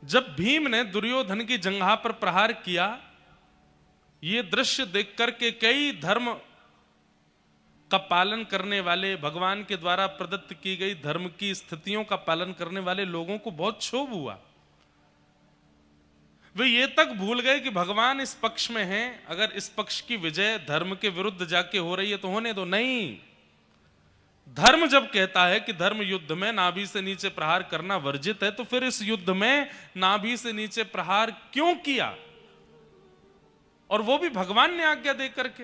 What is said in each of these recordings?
जब भीम ने दुर्योधन की जंघा पर प्रहार किया, ये दृश्य देख करके कई धर्म का पालन करने वाले, भगवान के द्वारा प्रदत्त की गई धर्म की स्थितियों का पालन करने वाले लोगों को बहुत क्षोभ हुआ। वे ये तक भूल गए कि भगवान इस पक्ष में हैं, अगर इस पक्ष की विजय धर्म के विरुद्ध जाके हो रही है तो होने दो। नहीं, धर्म जब कहता है कि धर्म युद्ध में नाभि से नीचे प्रहार करना वर्जित है, तो फिर इस युद्ध में नाभि से नीचे प्रहार क्यों किया, और वो भी भगवान ने आज्ञा दे करके।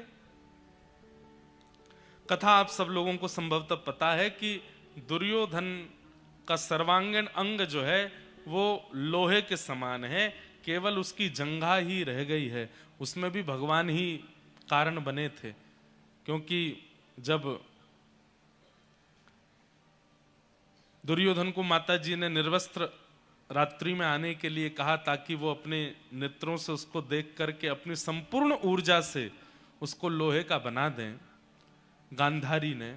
कथा आप सब लोगों को संभवतः पता है कि दुर्योधन का सर्वांगीण अंग जो है वो लोहे के समान है, केवल उसकी जंघा ही रह गई है। उसमें भी भगवान ही कारण बने थे, क्योंकि जब दुर्योधन को माताजी ने निर्वस्त्र रात्रि में आने के लिए कहा ताकि वो अपने नेत्रों से उसको देख करके अपनी संपूर्ण ऊर्जा से उसको लोहे का बना दें, गांधारी ने,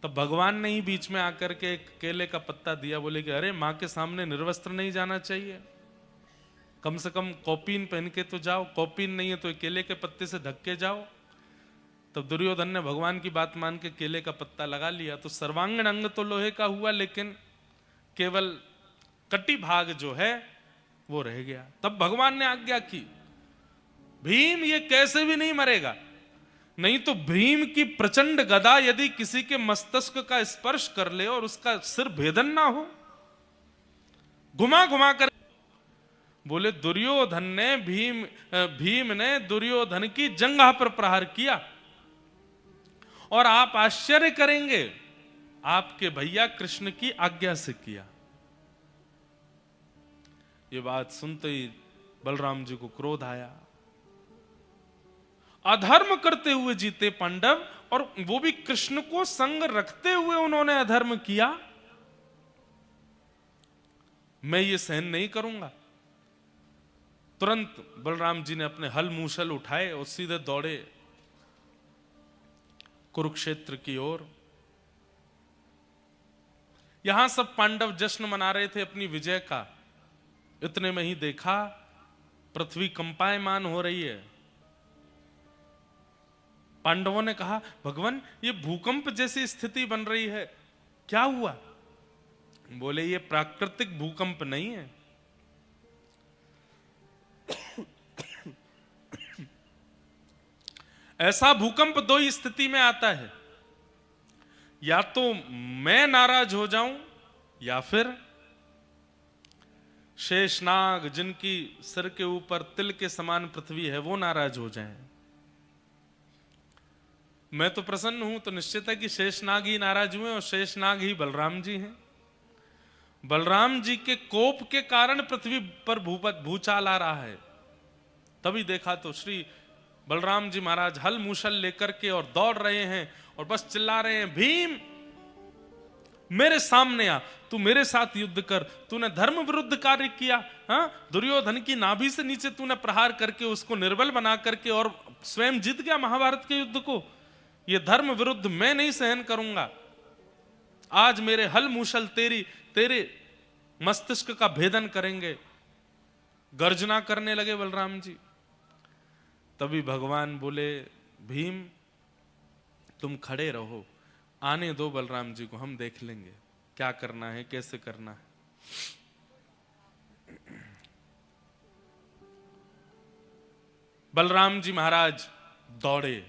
तब भगवान ने ही बीच में आकर के एक केले का पत्ता दिया, बोले कि अरे मां के सामने निर्वस्त्र नहीं जाना चाहिए, कम से कम कौपीन पहन के तो जाओ, कौपीन नहीं है तो केले के पत्ते से ढक के जाओ। तब दुर्योधन ने भगवान की बात मान के केले का पत्ता लगा लिया, तो सर्वांगीण अंग तो लोहे का हुआ, लेकिन केवल कटी भाग जो है वो रह गया। तब भगवान ने आज्ञा की, भीम ये कैसे भी नहीं मरेगा, नहीं तो भीम की प्रचंड गदा यदि किसी के मस्तिष्क का स्पर्श कर ले और उसका सिर भेदन ना हो, घुमा घुमा कर। बोले दुर्योधन ने भीम ने दुर्योधन की जंघा पर प्रहार किया, और आप आश्चर्य करेंगे, आपके भैया कृष्ण की आज्ञा से किया। ये बात सुनते ही बलराम जी को क्रोध आया। अधर्म करते हुए जीते पांडव, और वो भी कृष्ण को संग रखते हुए उन्होंने अधर्म किया, मैं ये सहन नहीं करूंगा। तुरंत बलराम जी ने अपने हल मूसल उठाए और सीधे दौड़े कुरुक्षेत्र की ओर। यहां सब पांडव जश्न मना रहे थे अपनी विजय का, इतने में ही देखा पृथ्वी कंपायमान हो रही है। पांडवों ने कहा, भगवान ये भूकंप जैसी स्थिति बन रही है, क्या हुआ? बोले ये प्राकृतिक भूकंप नहीं है, ऐसा भूकंप दो ही स्थिति में आता है, या तो मैं नाराज हो जाऊं या फिर शेषनाग जिनकी सिर के ऊपर तिल के समान पृथ्वी है वो नाराज हो जाएं। मैं तो प्रसन्न हूं तो निश्चित है कि शेषनाग ही नाराज हुए, और शेषनाग ही बलराम जी हैं। बलराम जी के कोप के कारण पृथ्वी पर भूचाल आ रहा है। तभी देखा तो श्री बलराम जी महाराज हल मूसल लेकर के और दौड़ रहे हैं और बस चिल्ला रहे हैं, भीम मेरे सामने आ, तू मेरे साथ युद्ध कर, तूने धर्म विरुद्ध कार्य किया। हाँ, दुर्योधन की नाभि से नीचे तूने प्रहार करके उसको निर्बल बना करके और स्वयं जीत गया महाभारत के युद्ध को। ये धर्म विरुद्ध मैं नहीं सहन करूंगा। आज मेरे हल मूसल तेरे मस्तिष्क का भेदन करेंगे। गर्जना करने लगे बलराम जी। तभी भगवान बोले, भीम तुम खड़े रहो, आने दो बलराम जी को, हम देख लेंगे क्या करना है, कैसे करना है। बलराम जी महाराज दौड़े।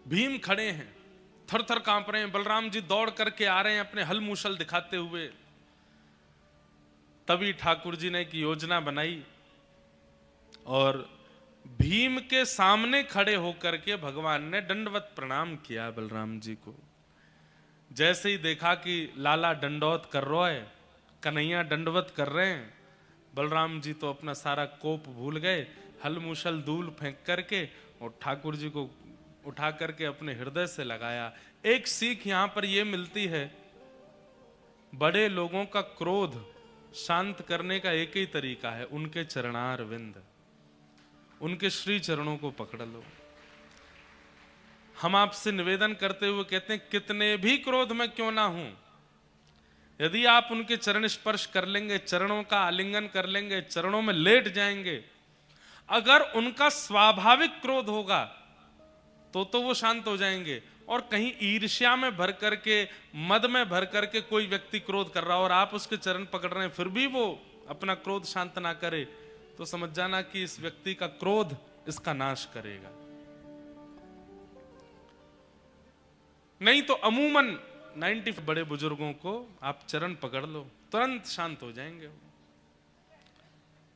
भीम खड़े हैं, थर थर कांप रहे हैं। बलराम जी दौड़ करके आ रहे हैं अपने हल मूसल दिखाते हुए। तभी ठाकुर जी ने एक योजना बनाई और भीम के सामने खड़े होकर के भगवान ने दंडवत प्रणाम किया बलराम जी को। जैसे ही देखा कि लाला दंडौत कर रहा है, कन्हैया दंडवत कर रहे हैं, बलराम जी तो अपना सारा कोप भूल गए, हल मूसल धूल फेंक करके और ठाकुर जी को उठा करके अपने हृदय से लगाया। एक सीख यहां पर यह मिलती है, बड़े लोगों का क्रोध शांत करने का एक ही तरीका है, उनके चरणार विंद, उनके श्री चरणों को पकड़ लो। हम आपसे निवेदन करते हुए कहते हैं, कितने भी क्रोध में क्यों ना हूं, यदि आप उनके चरण स्पर्श कर लेंगे, चरणों का आलिंगन कर लेंगे, चरणों में लेट जाएंगे, अगर उनका स्वाभाविक क्रोध होगा तो वो शांत हो जाएंगे। और कहीं ईर्ष्या में भर करके, मद में भर करके कोई व्यक्ति क्रोध कर रहा हो और आप उसके चरण पकड़ रहे हैं, फिर भी वो अपना क्रोध शांत ना करे, तो समझ जाना कि इस व्यक्ति का क्रोध इसका नाश करेगा। नहीं तो अमूमन 90 बड़े बुजुर्गों को आप चरण पकड़ लो, तुरंत शांत हो जाएंगे।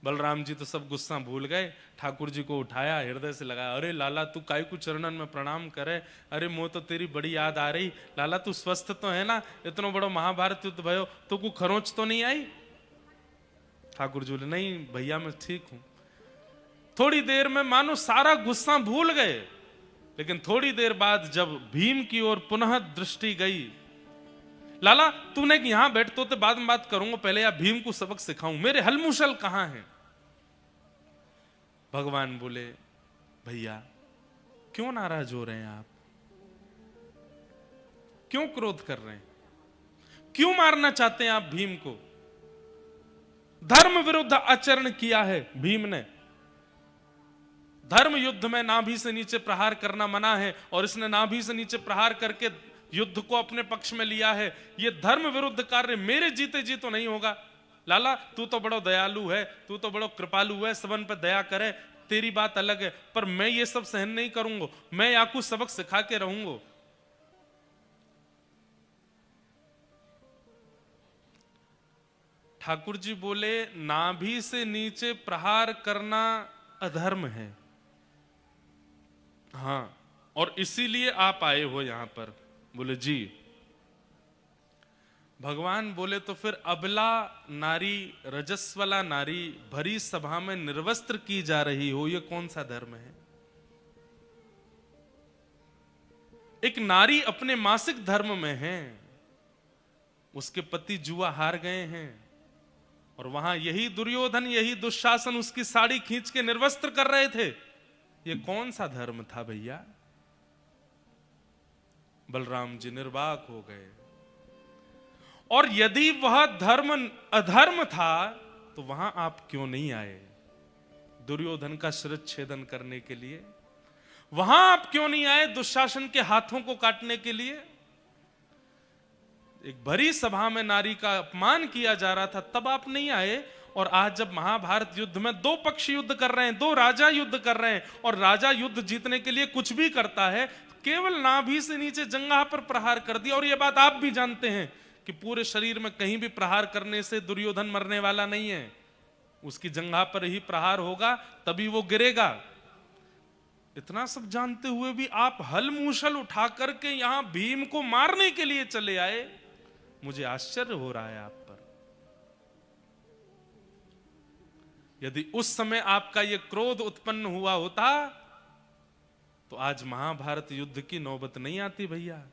बलराम जी तो सब गुस्सा भूल गए, ठाकुर जी को उठाया, हृदय से लगाया, अरे लाला तू काय को चरणन में प्रणाम करे, अरे मोह तो तेरी बड़ी याद आ रही, लाला तू स्वस्थ तो है ना, इतना बड़ो महाभारत युद्ध भयो तो को खरोच तो नहीं आई। ठाकुर जी बोले, नहीं भैया मैं ठीक हूं। थोड़ी देर में मानो सारा गुस्सा भूल गए, लेकिन थोड़ी देर बाद जब भीम की ओर पुनः दृष्टि गई, लाला तूने यहां बैठ तो बाद में बात करूंगा, पहले या भीम को सबक सिखाऊं, मेरे हलमुशल कहां हैं। भगवान बोले, भैया क्यों नाराज हो रहे हैं आप, क्यों क्रोध कर रहे हैं, क्यों मारना चाहते हैं आप भीम को। धर्म विरुद्ध आचरण किया है भीम ने, धर्म युद्ध में नाभि से नीचे प्रहार करना मना है और इसने नाभि से नीचे प्रहार करके युद्ध को अपने पक्ष में लिया है। यह धर्म विरुद्ध कार्य मेरे जीते जी तो नहीं होगा। लाला तू तो बड़ो दयालु है, तू तो बड़ो कृपालु है, सबन पर दया करे, तेरी बात अलग है, पर मैं ये सब सहन नहीं करूंगा, मैं आपको सबक सिखा के रहूंगा। ठाकुर जी बोले, नाभि से नीचे प्रहार करना अधर्म है, हाँ, और इसीलिए आप आए हो यहां पर। बोले जी। भगवान बोले, तो फिर अबला नारी, रजस्वला नारी भरी सभा में निर्वस्त्र की जा रही हो, यह कौन सा धर्म है। एक नारी अपने मासिक धर्म में है, उसके पति जुआ हार गए हैं और वहां यही दुर्योधन, यही दुशासन उसकी साड़ी खींच के निर्वस्त्र कर रहे थे, यह कौन सा धर्म था भैया। बलराम जी निर्वाक हो गए। और यदि वह धर्म अधर्म था तो वहां आप क्यों नहीं आए दुर्योधन का शिरच्छेदन करने के लिए, वहां आप क्यों नहीं आए दुशासन के हाथों को काटने के लिए। एक भरी सभा में नारी का अपमान किया जा रहा था, तब आप नहीं आए। और आज जब महाभारत युद्ध में दो पक्ष युद्ध कर रहे हैं, दो राजा युद्ध कर रहे हैं, और राजा युद्ध जीतने के लिए कुछ भी करता है, केवल नाभि से नीचे जंघा पर प्रहार कर दिया। और यह बात आप भी जानते हैं कि पूरे शरीर में कहीं भी प्रहार करने से दुर्योधन मरने वाला नहीं है, उसकी जंघा पर ही प्रहार होगा, तभी वो गिरेगा। इतना सब जानते हुए भी आप हल मूसल उठा करके यहां भीम को मारने के लिए चले आए, मुझे आश्चर्य हो रहा है आप पर। यदि उस समय आपका यह क्रोध उत्पन्न हुआ होता तो आज महाभारत युद्ध की नौबत नहीं आती भैया।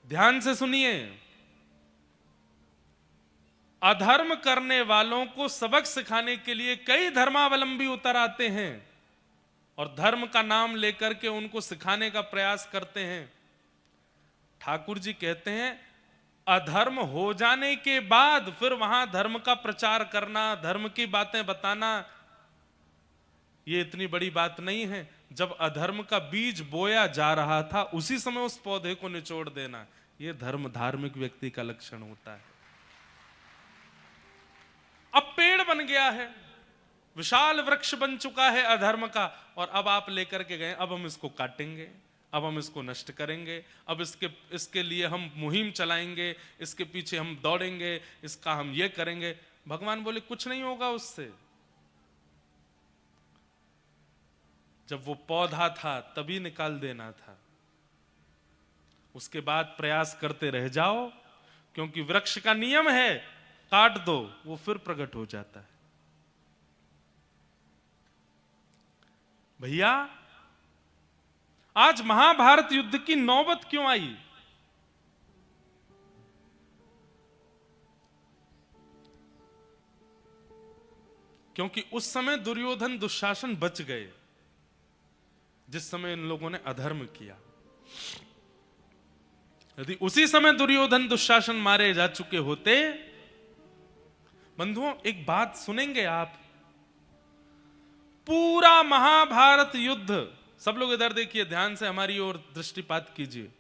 ध्यान से सुनिए, अधर्म करने वालों को सबक सिखाने के लिए कई धर्मावलंबी उतर आते हैं और धर्म का नाम लेकर के उनको सिखाने का प्रयास करते हैं। ठाकुर जी कहते हैं, अधर्म हो जाने के बाद फिर वहां धर्म का प्रचार करना, धर्म की बातें बताना, ये इतनी बड़ी बात नहीं है। जब अधर्म का बीज बोया जा रहा था उसी समय उस पौधे को निचोड़ देना, यह धर्म धार्मिक व्यक्ति का लक्षण होता है। अब पेड़ बन गया है, विशाल वृक्ष बन चुका है अधर्म का, और अब आप लेकर के गए, अब हम इसको काटेंगे, अब हम इसको नष्ट करेंगे, अब इसके लिए हम मुहिम चलाएंगे, इसके पीछे हम दौड़ेंगे, इसका हम ये करेंगे। भगवान बोले, कुछ नहीं होगा उससे। जब वो पौधा था तभी निकाल देना था, उसके बाद प्रयास करते रह जाओ, क्योंकि वृक्ष का नियम है, काट दो वो फिर प्रकट हो जाता है। भैया आज महाभारत युद्ध की नौबत क्यों आई? क्योंकि उस समय दुर्योधन दुशासन बच गए। जिस समय इन लोगों ने अधर्म किया। यदि उसी समय दुर्योधन दुशासन मारे जा चुके होते, बंधुओं एक बात सुनेंगे आप, पूरा महाभारत युद्ध, सब लोग इधर देखिए, ध्यान से हमारी ओर दृष्टिपात कीजिए,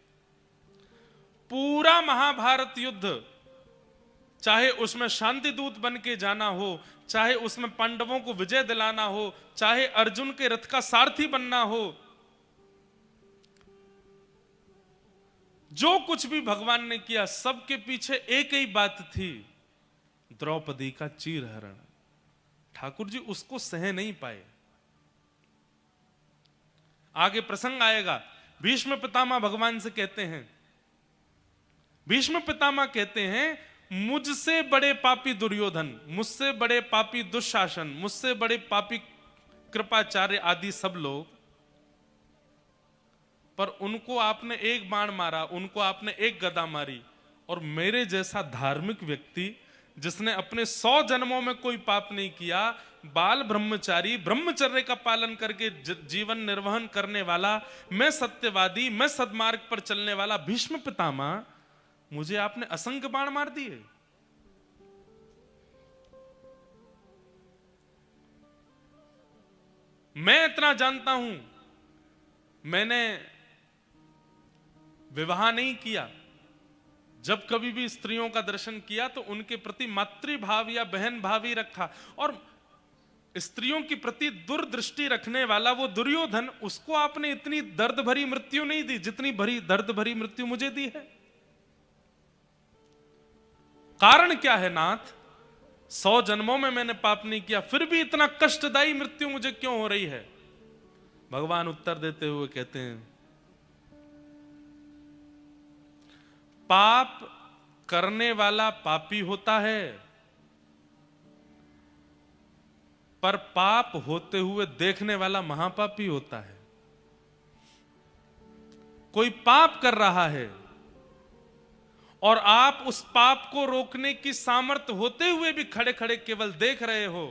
पूरा महाभारत युद्ध, चाहे उसमें शांति दूत बन के जाना हो, चाहे उसमें पांडवों को विजय दिलाना हो, चाहे अर्जुन के रथ का सारथी बनना हो, जो कुछ भी भगवान ने किया, सबके पीछे एक ही बात थी, द्रौपदी का चीरहरण। ठाकुर जी उसको सह नहीं पाए। आगे प्रसंग आएगा, भीष्म पितामह भगवान से कहते हैं, भीष्म पितामह कहते हैं, मुझसे बड़े पापी दुर्योधन, मुझसे बड़े पापी दुशासन, मुझसे बड़े पापी कृपाचार्य आदि सब लोग, पर उनको आपने एक बाण मारा, उनको आपने एक गदा मारी, और मेरे जैसा धार्मिक व्यक्ति जिसने अपने 100 जन्मों में कोई पाप नहीं किया, बाल ब्रह्मचारी, ब्रह्मचर्य का पालन करके जीवन निर्वहन करने वाला, मैं सत्यवादी, मैं सद्मार्ग पर चलने वाला भीष्म पितामह, मुझे आपने असंख्य बाण मार दिए। मैं इतना जानता हूं, मैंने विवाह नहीं किया, जब कभी भी स्त्रियों का दर्शन किया तो उनके प्रति मातृभाव या बहन भाव ही रखा, और स्त्रियों की प्रति दूरदृष्टि रखने वाला वो दुर्योधन, उसको आपने इतनी दर्द भरी मृत्यु नहीं दी जितनी दर्द भरी मृत्यु मुझे दी है। कारण क्या है नाथ? 100 जन्मों में मैंने पाप नहीं किया, फिर भी इतना कष्टदायी मृत्यु मुझे क्यों हो रही है? भगवान उत्तर देते हुए कहते हैं, पाप करने वाला पापी होता है, पर पाप होते हुए देखने वाला महापापी होता है। कोई पाप कर रहा है और आप उस पाप को रोकने की सामर्थ्य होते हुए भी खड़े खड़े केवल देख रहे हो,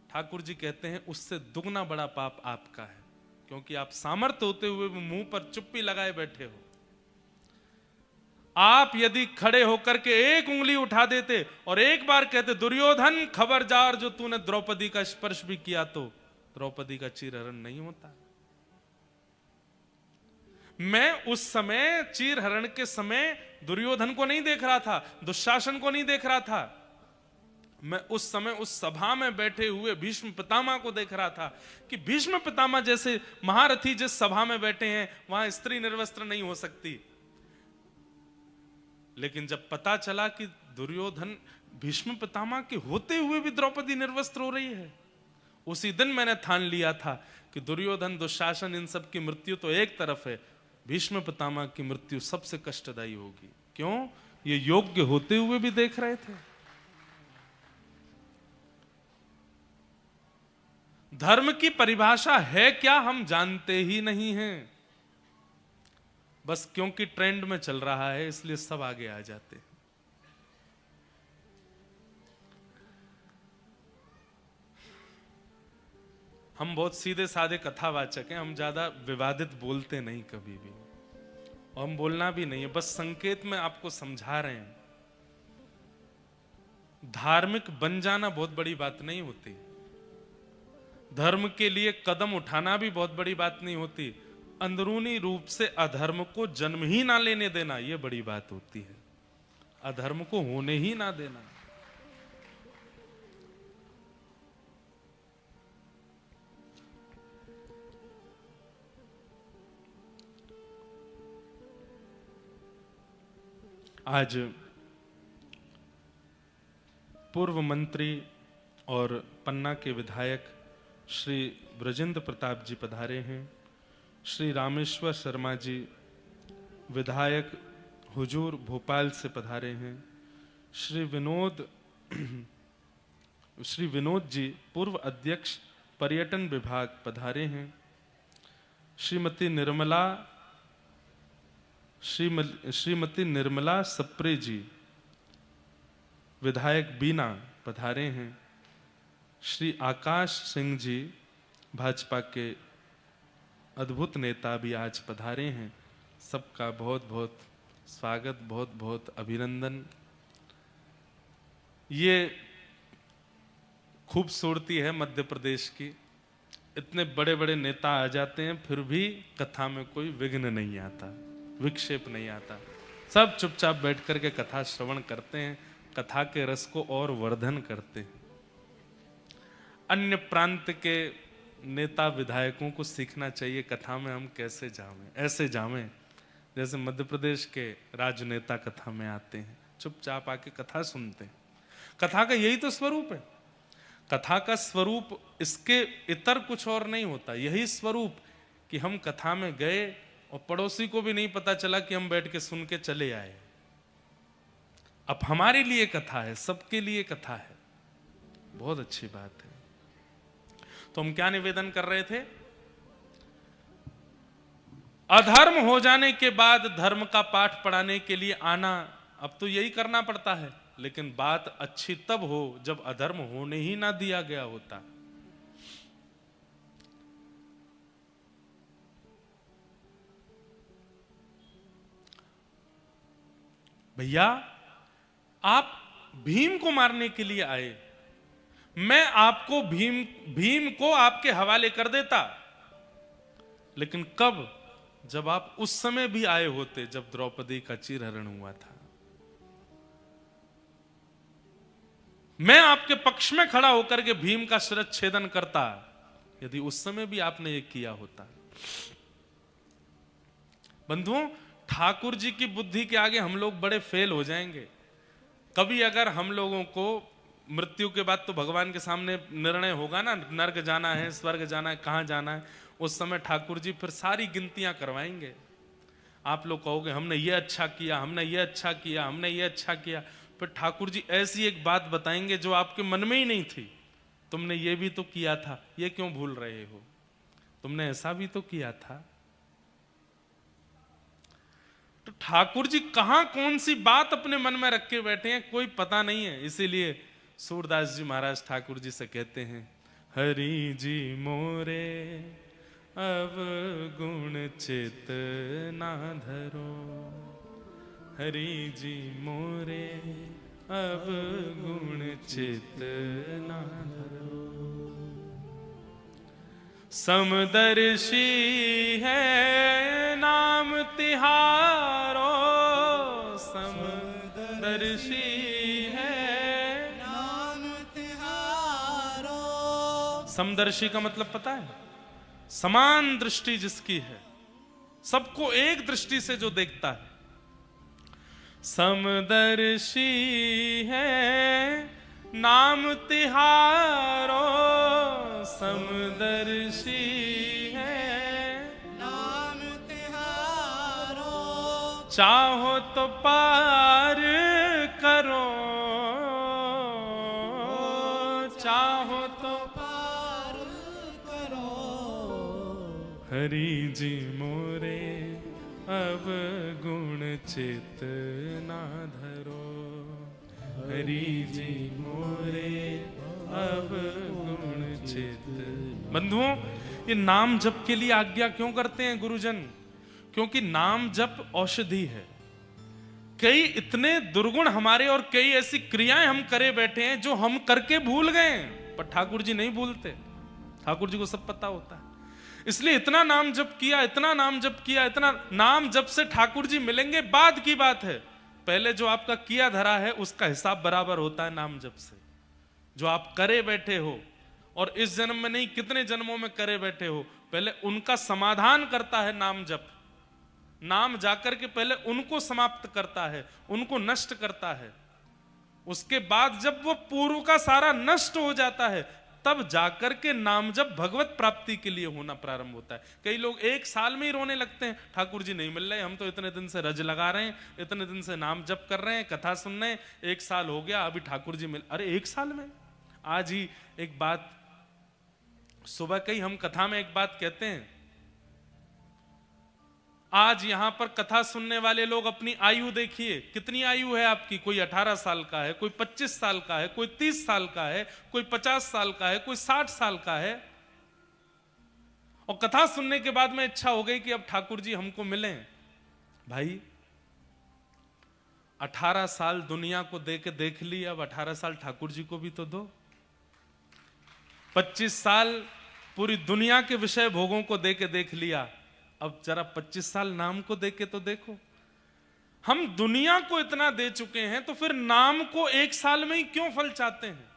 ठाकुर जी कहते हैं उससे दुगना बड़ा पाप आपका है, क्योंकि आप सामर्थ्य होते हुए भी मुंह पर चुप्पी लगाए बैठे हो। आप यदि खड़े होकर के एक उंगली उठा देते और एक बार कहते, दुर्योधन खबरदार, जो तूने द्रौपदी का स्पर्श भी किया तो द्रौपदी का चीरहरण नहीं होता। मैं उस समय चीरहरण के समय दुर्योधन को नहीं देख रहा था, दुशासन को नहीं देख रहा था, मैं उस समय उस सभा में बैठे हुए भीष्म पितामह को देख रहा था कि भीष्म पितामह जैसे महारथी जिस सभा में बैठे हैं वहां स्त्री निर्वस्त्र नहीं हो सकती। लेकिन जब पता चला कि दुर्योधन भीष्म पितामह के होते हुए भी द्रौपदी निर्वस्त्र हो रही है, उसी दिन मैंने ठान लिया था कि दुर्योधन दुशासन इन सब की मृत्यु तो एक तरफ है, भीष्म पितामह की मृत्यु सबसे कष्टदायी होगी। क्यों? ये योग्य होते हुए भी देख रहे थे। धर्म की परिभाषा है क्या हम जानते ही नहीं हैं, बस क्योंकि ट्रेंड में चल रहा है इसलिए सब आगे आ जाते हैं। हम बहुत सीधे साधे कथावाचक हैं, हम ज्यादा विवादित बोलते नहीं कभी भी, और हम बोलना भी नहीं है, बस संकेत में आपको समझा रहे हैं। धार्मिक बन जाना बहुत बड़ी बात नहीं होती, धर्म के लिए कदम उठाना भी बहुत बड़ी बात नहीं होती, अंदरूनी रूप से अधर्म को जन्म ही ना लेने देना यह बड़ी बात होती है, अधर्म को होने ही ना देना। आज पूर्व मंत्री और पन्ना के विधायक श्री ब्रजेंद्र प्रताप जी पधारे हैं, श्री रामेश्वर शर्मा जी विधायक हुजूर भोपाल से पधारे हैं, श्री विनोद जी पूर्व अध्यक्ष पर्यटन विभाग पधारे हैं, श्रीमती निर्मला सप्रे जी विधायक बीना पधारे हैं, श्री आकाश सिंह जी भाजपा के अद्भुत नेता भी आज पधारे हैं। सबका बहुत बहुत स्वागत, बहुत बहुत अभिनंदन। ये खूबसूरती है मध्य प्रदेश की। इतने बड़े बड़े नेता आ जाते हैं, फिर भी कथा में कोई विघ्न नहीं आता, विक्षेप नहीं आता। सब चुपचाप बैठ करके कथा श्रवण करते हैं, कथा के रस को और वर्धन करते हैं। अन्य प्रांत के नेता विधायकों को सीखना चाहिए कथा में हम कैसे जावें, ऐसे जावें जैसे मध्य प्रदेश के राजनेता कथा में आते हैं, चुपचाप आके कथा सुनते हैं। कथा का यही तो स्वरूप है। कथा का स्वरूप इसके इतर कुछ और नहीं होता। यही स्वरूप कि हम कथा में गए और पड़ोसी को भी नहीं पता चला कि हम बैठ के सुन के चले आए। अब हमारे लिए कथा है, सबके लिए कथा है, बहुत अच्छी बात है। तो हम क्या निवेदन कर रहे थे? अधर्म हो जाने के बाद धर्म का पाठ पढ़ाने के लिए आना, अब तो यही करना पड़ता है। लेकिन बात अच्छी तब हो जब अधर्म होने ही ना दिया गया होता। भैया, आप भीम को मारने के लिए आए, मैं आपको भीम को आपके हवाले कर देता। लेकिन कब? जब आप उस समय भी आए होते जब द्रौपदी का चीरहरण हुआ था। मैं आपके पक्ष में खड़ा होकर के भीम का शिरच्छेदन करता, यदि उस समय भी आपने ये किया होता। बंधुओं, ठाकुर जी की बुद्धि के आगे हम लोग बड़े फेल हो जाएंगे। कभी अगर हम लोगों को मृत्यु के बाद तो भगवान के सामने निर्णय होगा ना, नर्क जाना है, स्वर्ग जाना है, कहां जाना है, उस समय ठाकुर जी फिर सारी गिनतियां करवाएंगे। आप लोग कहोगे हमने ये अच्छा किया, हमने ये अच्छा किया, हमने ये अच्छा किया। फिर ठाकुर जी ऐसी एक बात बताएंगे जो आपके मन में ही नहीं थी। तुमने ये भी तो किया था, ये क्यों भूल रहे हो? तुमने ऐसा भी तो किया था। तो ठाकुर जी कहां कौन सी बात अपने मन में रख के बैठे हैं, कोई पता नहीं है। इसीलिए सूरदास जी महाराज ठाकुर जी से कहते हैं, हरि जी मोरे अब गुण चित ना धरो, हरि जी मोरे अब गुण चित ना धरो। समदर्शी है नाम तिहारो, समदर्शी है नाम तिहारो। समदर्शी का मतलब पता है? समान दृष्टि जिसकी है, सबको एक दृष्टि से जो देखता है। समदर्शी है नाम तिहारो, समदर्शी है नाम तिहारो। चाहो तो पार करो, चाहो तो पार करो, हरि जी मोरे अब गुण चित ना धरो, हरि जी मोरे अब गुण चित। बंधुओं, ये नाम जप के लिए आज्ञा क्यों करते हैं गुरुजन? क्योंकि नाम जप औषधि है। कई इतने दुर्गुण हमारे और कई ऐसी क्रियाएं हम करे बैठे हैं जो हम करके भूल गए, पर ठाकुर जी नहीं भूलते। ठाकुर जी को सब पता होता है। इसलिए इतना नाम जप किया, इतना नाम जप किया, इतना नाम जप से ठाकुर जी मिलेंगे बाद की बात है। पहले जो आपका किया धरा है उसका हिसाब बराबर होता है नाम जप से। जो आप करे बैठे हो और इस जन्म में नहीं कितने जन्मों में करे बैठे हो, पहले उनका समाधान करता है नाम जप। नाम जाकर के पहले उनको समाप्त करता है, उनको नष्ट करता है। उसके बाद जब वो पूर्व का सारा नष्ट हो जाता है, तब जाकर के नाम जप भगवत प्राप्ति के लिए होना प्रारंभ होता है। कई लोग एक साल में ही रोने लगते हैं, ठाकुर जी नहीं मिल रहे, हम तो इतने दिन से रज लगा रहे हैं, इतने दिन से नाम जप कर रहे हैं, कथा सुन रहे हैं, एक साल हो गया, अभी ठाकुर जी मिल। अरे एक साल में? आज ही एक बात सुबह कही, हम कथा में एक बात कहते हैं। आज यहां पर कथा सुनने वाले लोग अपनी आयु देखिए, कितनी आयु है आपकी? कोई 18 साल का है, कोई 25 साल का है, कोई 30 साल का है, कोई 50 साल का है, कोई 60 साल का है। और कथा सुनने के बाद में इच्छा हो गई कि अब ठाकुर जी हमको मिलें। भाई 18 साल दुनिया को दे के देख ली, अब 18 साल ठाकुर जी को भी तो दो। 25 साल पूरी दुनिया के विषय भोगों को दे के देख लिया, अब जरा 25 साल नाम को दे के तो देखो। हम दुनिया को इतना दे चुके हैं तो फिर नाम को 1 साल में ही क्यों फल चाहते हैं?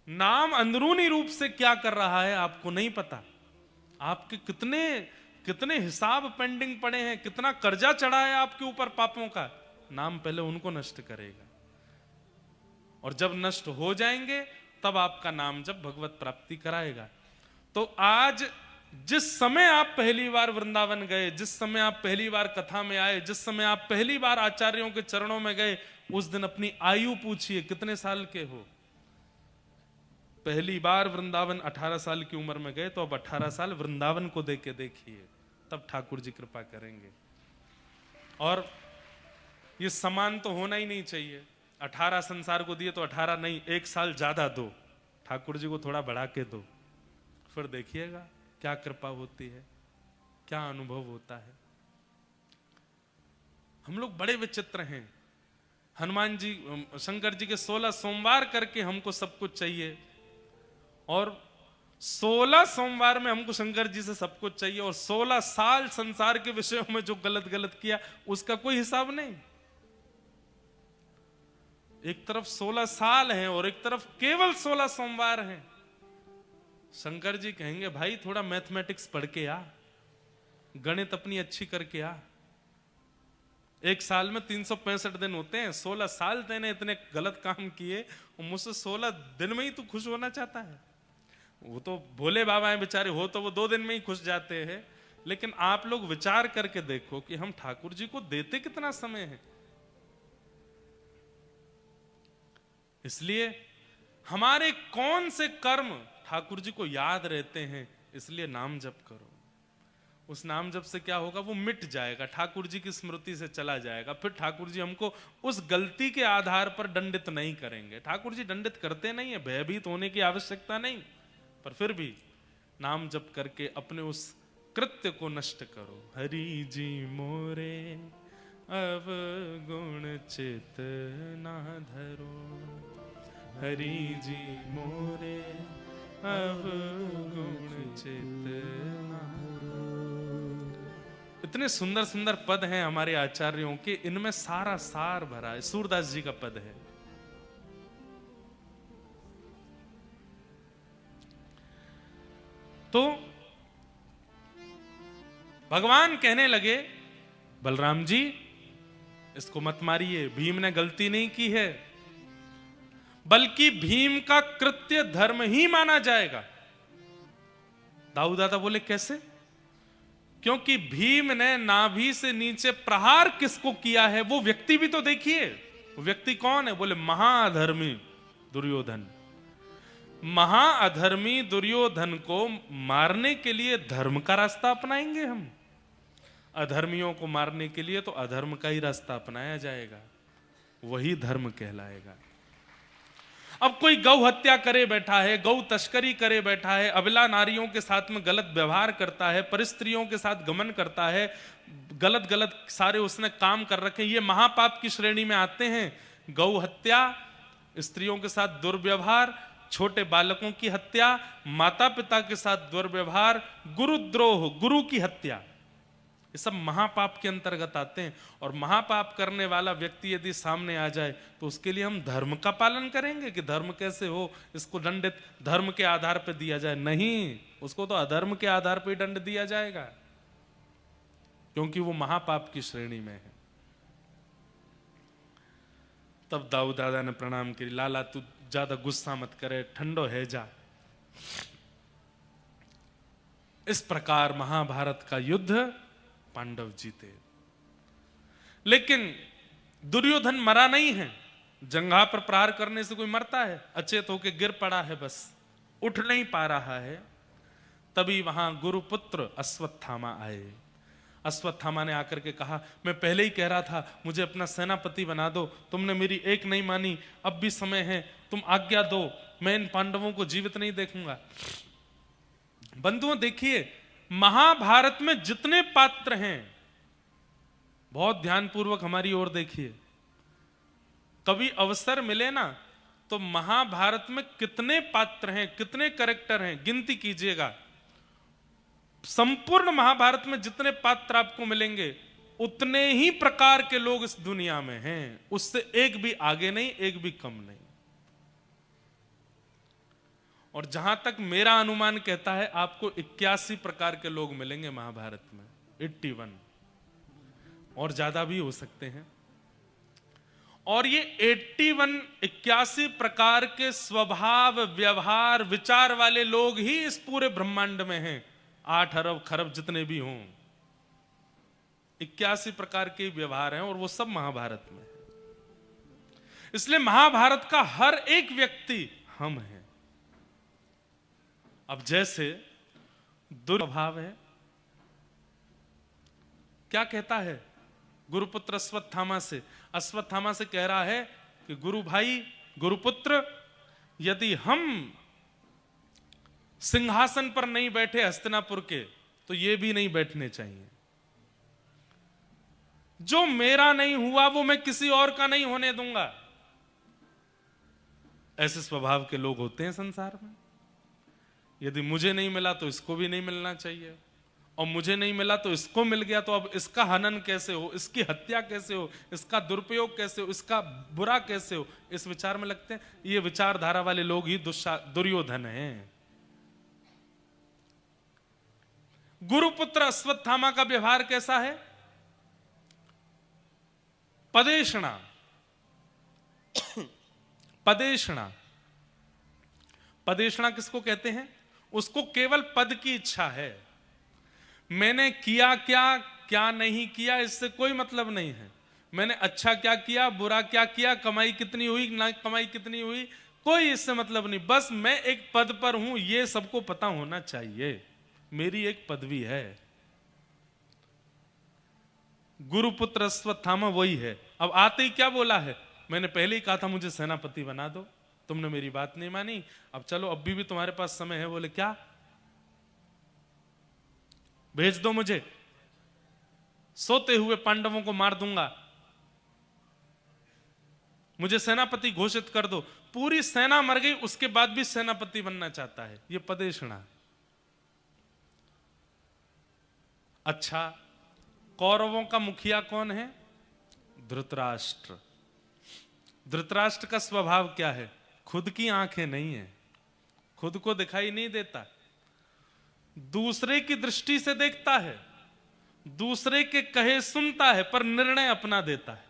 नाम अंदरूनी रूप से क्या कर रहा है आपको नहीं पता। आपके कितने कितने हिसाब पेंडिंग पड़े हैं, कितना कर्जा चढ़ा है आपके ऊपर पापों का। नाम पहले उनको नष्ट करेगा, और जब नष्ट हो जाएंगे तब आपका नाम जब भगवत प्राप्ति कराएगा। तो आज जिस समय आप पहली बार वृंदावन गए, जिस समय आप पहली बार कथा में आए, जिस समय आप पहली बार आचार्यों के चरणों में गए, उस दिन अपनी आयु पूछिए कितने साल के हो। पहली बार वृंदावन 18 साल की उम्र में गए, तो अब 18 साल वृंदावन को देके देखिए, तब ठाकुर जी कृपा करेंगे। और ये समान तो होना ही नहीं चाहिए। 18 संसार को दिए तो 18 नहीं, 1 साल ज्यादा दो, ठाकुर जी को थोड़ा बढ़ा के दो, फिर देखिएगा क्या कृपा होती है, क्या अनुभव होता है। हम लोग बड़े विचित्र हैं। हनुमान जी, शंकर जी के 16 सोमवार करके हमको सब कुछ चाहिए, और 16 सोमवार में हमको शंकर जी से सब कुछ चाहिए, और 16 साल संसार के विषयों में जो गलत गलत किया उसका कोई हिसाब नहीं। एक तरफ 16 साल हैं और एक तरफ केवल 16 सोमवार हैं। शंकर जी कहेंगे भाई थोड़ा मैथमेटिक्स पढ़ के आ, गणित अपनी अच्छी करके आ। 1 साल में 365 दिन होते हैं, 16 साल तेने इतने गलत काम किए, और मुझसे 16 दिन में ही तू खुश होना चाहता है। वो तो भोले बाबा हैं बेचारे, हो तो वो 2 दिन में ही खुश जाते हैं। लेकिन आप लोग विचार करके देखो कि हम ठाकुर जी को देते कितना समय है। इसलिए हमारे कौन से कर्म ठाकुर जी को याद रहते हैं, इसलिए नाम जप करो। उस नाम जप से क्या होगा, वो मिट जाएगा, ठाकुर जी की स्मृति से चला जाएगा। फिर ठाकुर जी हमको उस गलती के आधार पर दंडित नहीं करेंगे। ठाकुर जी दंडित करते नहीं है, भयभीत होने की आवश्यकता नहीं, पर फिर भी नाम जप करके अपने उस कृत्य को नष्ट करो। हरि जी मोरे अब गुण चित ना धरो, हरि जी मोरे अब गुण चित ना धरो। इतने सुंदर सुंदर पद हैं हमारे आचार्यों के, इनमें सारा सार भरा है। सूरदास जी का पद है, तो भगवान कहने लगे बलराम जी इसको मत मारिए, भीम ने गलती नहीं की है, बल्कि भीम का कृत्य धर्म ही माना जाएगा। दाऊ दादा बोले कैसे? क्योंकि भीम ने नाभि से नीचे प्रहार किसको किया है वो व्यक्ति भी तो देखिए। वो व्यक्ति कौन है? बोले महाअधर्मी दुर्योधन। महाअधर्मी दुर्योधन को मारने के लिए धर्म का रास्ता अपनाएंगे हम। अधर्मियों को मारने के लिए तो अधर्म का ही रास्ता अपनाया जाएगा, वही धर्म कहलाएगा। अब कोई गौ हत्या करे बैठा है, गौ तस्करी करे बैठा है, अबला नारियों के साथ में गलत व्यवहार करता है, परिस्त्रियों के साथ गमन करता है, गलत गलत सारे उसने काम कर रखे, ये महापाप की श्रेणी में आते हैं। गौ हत्या, स्त्रियों के साथ दुर्व्यवहार, छोटे बालकों की हत्या, माता पिता के साथ दुर्व्यवहार, गुरुद्रोह, गुरु की हत्या, ये सब महापाप के अंतर्गत आते हैं। और महापाप करने वाला व्यक्ति यदि सामने आ जाए तो उसके लिए हम धर्म का पालन करेंगे कि धर्म कैसे हो, इसको दंडित धर्म के आधार पर दिया जाए? नहीं, उसको तो अधर्म के आधार पर ही दंड दिया जाएगा, क्योंकि वो महापाप की श्रेणी में है। तब दाऊ दादा ने प्रणाम किया, लाला तू ज्यादा गुस्सा मत करे, ठंडो है जा। इस प्रकार महाभारत का युद्ध पांडव जीते। लेकिन दुर्योधन मरा नहीं है। जंघा पर प्रहार करने से कोई मरता है? अचेत होके गिर पड़ा है, बस उठ नहीं पा रहा है। तभी वहां गुरुपुत्र अश्वत्थामा आए। अश्वत्थामा ने आकर के कहा, मैं पहले ही कह रहा था मुझे अपना सेनापति बना दो, तुमने मेरी एक नहीं मानी, अब भी समय है, तुम आज्ञा दो, मैं इन पांडवों को जीवित नहीं देखूंगा। बंधुओं देखिए, महाभारत में जितने पात्र हैं, बहुत ध्यानपूर्वक हमारी ओर देखिए, कभी अवसर मिले ना तो महाभारत में कितने पात्र हैं, कितने कैरेक्टर हैं, गिनती कीजिएगा। संपूर्ण महाभारत में जितने पात्र आपको मिलेंगे उतने ही प्रकार के लोग इस दुनिया में हैं, उससे एक भी आगे नहीं, एक भी कम नहीं। और जहां तक मेरा अनुमान कहता है, आपको 81 प्रकार के लोग मिलेंगे महाभारत में, 81, और ज्यादा भी हो सकते हैं। और ये 81 प्रकार के स्वभाव, व्यवहार, विचार वाले लोग ही इस पूरे ब्रह्मांड में हैं। 8 अरब खरब जितने भी हों, 81 प्रकार के व्यवहार हैं, और वो सब महाभारत में है। इसलिए महाभारत का हर एक व्यक्ति हम हैं। अब जैसे दुर्भाव है, क्या कहता है गुरुपुत्र अश्वत्थामा से? अश्वत्थामा से कह रहा है कि गुरु भाई, गुरुपुत्र, यदि हम सिंहासन पर नहीं बैठे हस्तिनापुर के, तो ये भी नहीं बैठने चाहिए। जो मेरा नहीं हुआ वो मैं किसी और का नहीं होने दूंगा। ऐसे स्वभाव के लोग होते हैं संसार में। यदि मुझे नहीं मिला तो इसको भी नहीं मिलना चाहिए, और मुझे नहीं मिला तो इसको मिल गया, तो अब इसका हनन कैसे हो, इसकी हत्या कैसे हो, इसका दुरुपयोग कैसे हो, इसका बुरा कैसे हो, इस विचार में लगते हैं। ये विचारधारा वाले लोग ही दुर्योधन हैं। गुरुपुत्र अश्वत्थामा का व्यवहार कैसा है? पदेषणा। पदेषणा, पदेषणा किसको कहते हैं? उसको केवल पद की इच्छा है। मैंने किया क्या, क्या नहीं किया, इससे कोई मतलब नहीं है। मैंने अच्छा क्या किया, बुरा क्या किया, कमाई कितनी हुई, ना कमाई कितनी हुई, कोई इससे मतलब नहीं। बस मैं एक पद पर हूं, ये सबको पता होना चाहिए, मेरी एक पदवी है। गुरुपुत्र अश्वत्थामा वही है। अब आते ही क्या बोला है? मैंने पहले ही कहा था मुझे सेनापति बना दो, तुमने मेरी बात नहीं मानी, अब चलो अभी भी तुम्हारे पास समय है। बोले क्या? भेज दो मुझे, सोते हुए पांडवों को मार दूंगा, मुझे सेनापति घोषित कर दो। पूरी सेना मर गई, उसके बाद भी सेनापति बनना चाहता है। यह पदेषणा। अच्छा, कौरवों का मुखिया कौन है? धृतराष्ट्र। धृतराष्ट्र का स्वभाव क्या है? खुद की आंखें नहीं है, खुद को दिखाई नहीं देता, दूसरे की दृष्टि से देखता है, दूसरे के कहे सुनता है, पर निर्णय अपना देता है।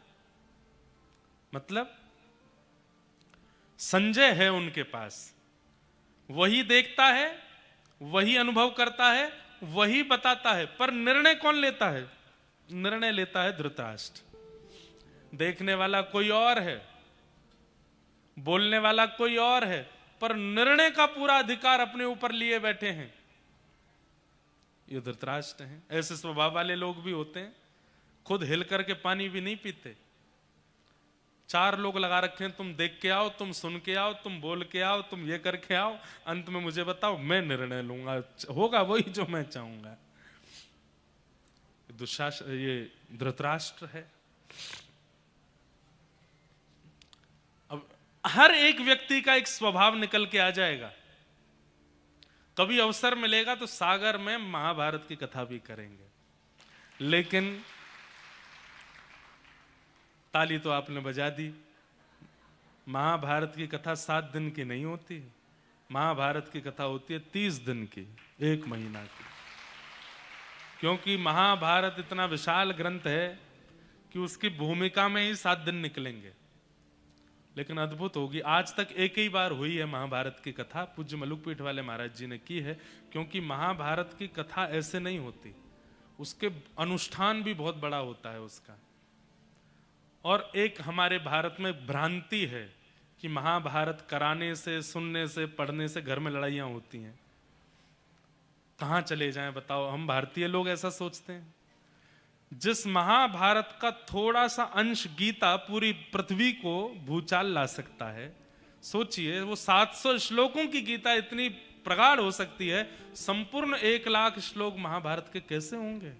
मतलब संजय है उनके पास, वही देखता है, वही अनुभव करता है, वही बताता है, पर निर्णय कौन लेता है? निर्णय लेता है धृतराष्ट्र। देखने वाला कोई और है, बोलने वाला कोई और है, पर निर्णय का पूरा अधिकार अपने ऊपर लिए बैठे हैं। ये धृतराष्ट्र हैं। ऐसे स्वभाव वाले लोग भी होते हैं, खुद हिल करके पानी भी नहीं पीते। 4 लोग लगा रखे हैं, तुम देख के आओ, तुम सुन के आओ, तुम बोल के आओ, तुम ये करके आओ, अंत में मुझे बताओ, मैं निर्णय लूंगा, होगा वही जो मैं चाहूंगा। दुशासन, ये धृतराष्ट्र है। अब हर एक व्यक्ति का एक स्वभाव निकल के आ जाएगा। कभी अवसर मिलेगा तो सागर में महाभारत की कथा भी करेंगे। लेकिन ताली तो आपने बजा दी। महाभारत की कथा 7 दिन की नहीं होती, महाभारत की कथा होती है 30 दिन की, 1 महीना की। क्योंकि महाभारत इतना विशाल ग्रंथ है कि उसकी भूमिका में ही 7 दिन निकलेंगे। लेकिन अद्भुत होगी, आज तक एक ही बार हुई है महाभारत की कथा, पूज्य मलुकपीठ वाले महाराज जी ने की है। क्योंकि महाभारत की कथा ऐसे नहीं होती, उसके अनुष्ठान भी बहुत बड़ा होता है उसका। और एक हमारे भारत में भ्रांति है कि महाभारत कराने से, सुनने से, पढ़ने से घर में लड़ाइयां होती हैं। कहां चले जाएं बताओ, हम भारतीय लोग ऐसा सोचते हैं। जिस महाभारत का थोड़ा सा अंश गीता पूरी पृथ्वी को भूचाल ला सकता है, सोचिए, वो 700 श्लोकों की गीता इतनी प्रगाढ़ हो सकती है, संपूर्ण 1,00,000 श्लोक महाभारत के कैसे होंगे?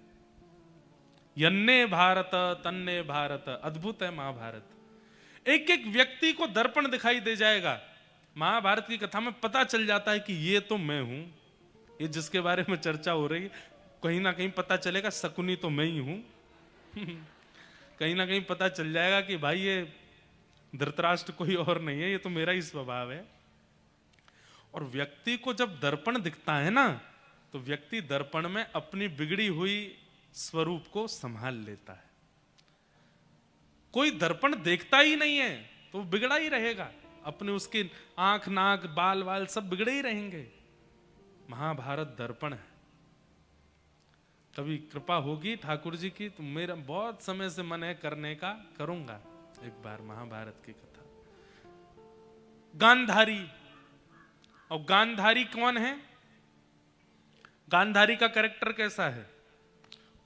यन्ने भारत तन्ने भारत, अद्भुत है महाभारत। एक एक व्यक्ति को दर्पण दिखाई दे जाएगा। महाभारत की कथा में पता चल जाता है कि ये तो मैं हूं, ये जिसके बारे में चर्चा हो रही है, कहीं ना कहीं पता चलेगा शकुनी तो मैं ही हूं। कहीं ना कहीं पता चल जाएगा कि भाई ये धृतराष्ट्र कोई और नहीं है, ये तो मेरा ही स्वभाव है। और व्यक्ति को जब दर्पण दिखता है ना, तो व्यक्ति दर्पण में अपनी बिगड़ी हुई स्वरूप को संभाल लेता है। कोई दर्पण देखता ही नहीं है तो बिगड़ा ही रहेगा, अपने उसके आंख नाक बाल वाल सब बिगड़े ही रहेंगे। महाभारत दर्पण है। कभी कृपा होगी ठाकुर जी की तो मेरा बहुत समय से मन है करने का, करूंगा एक बार महाभारत की कथा। गांधारी, और गांधारी कौन है? गांधारी का कैरेक्टर कैसा है?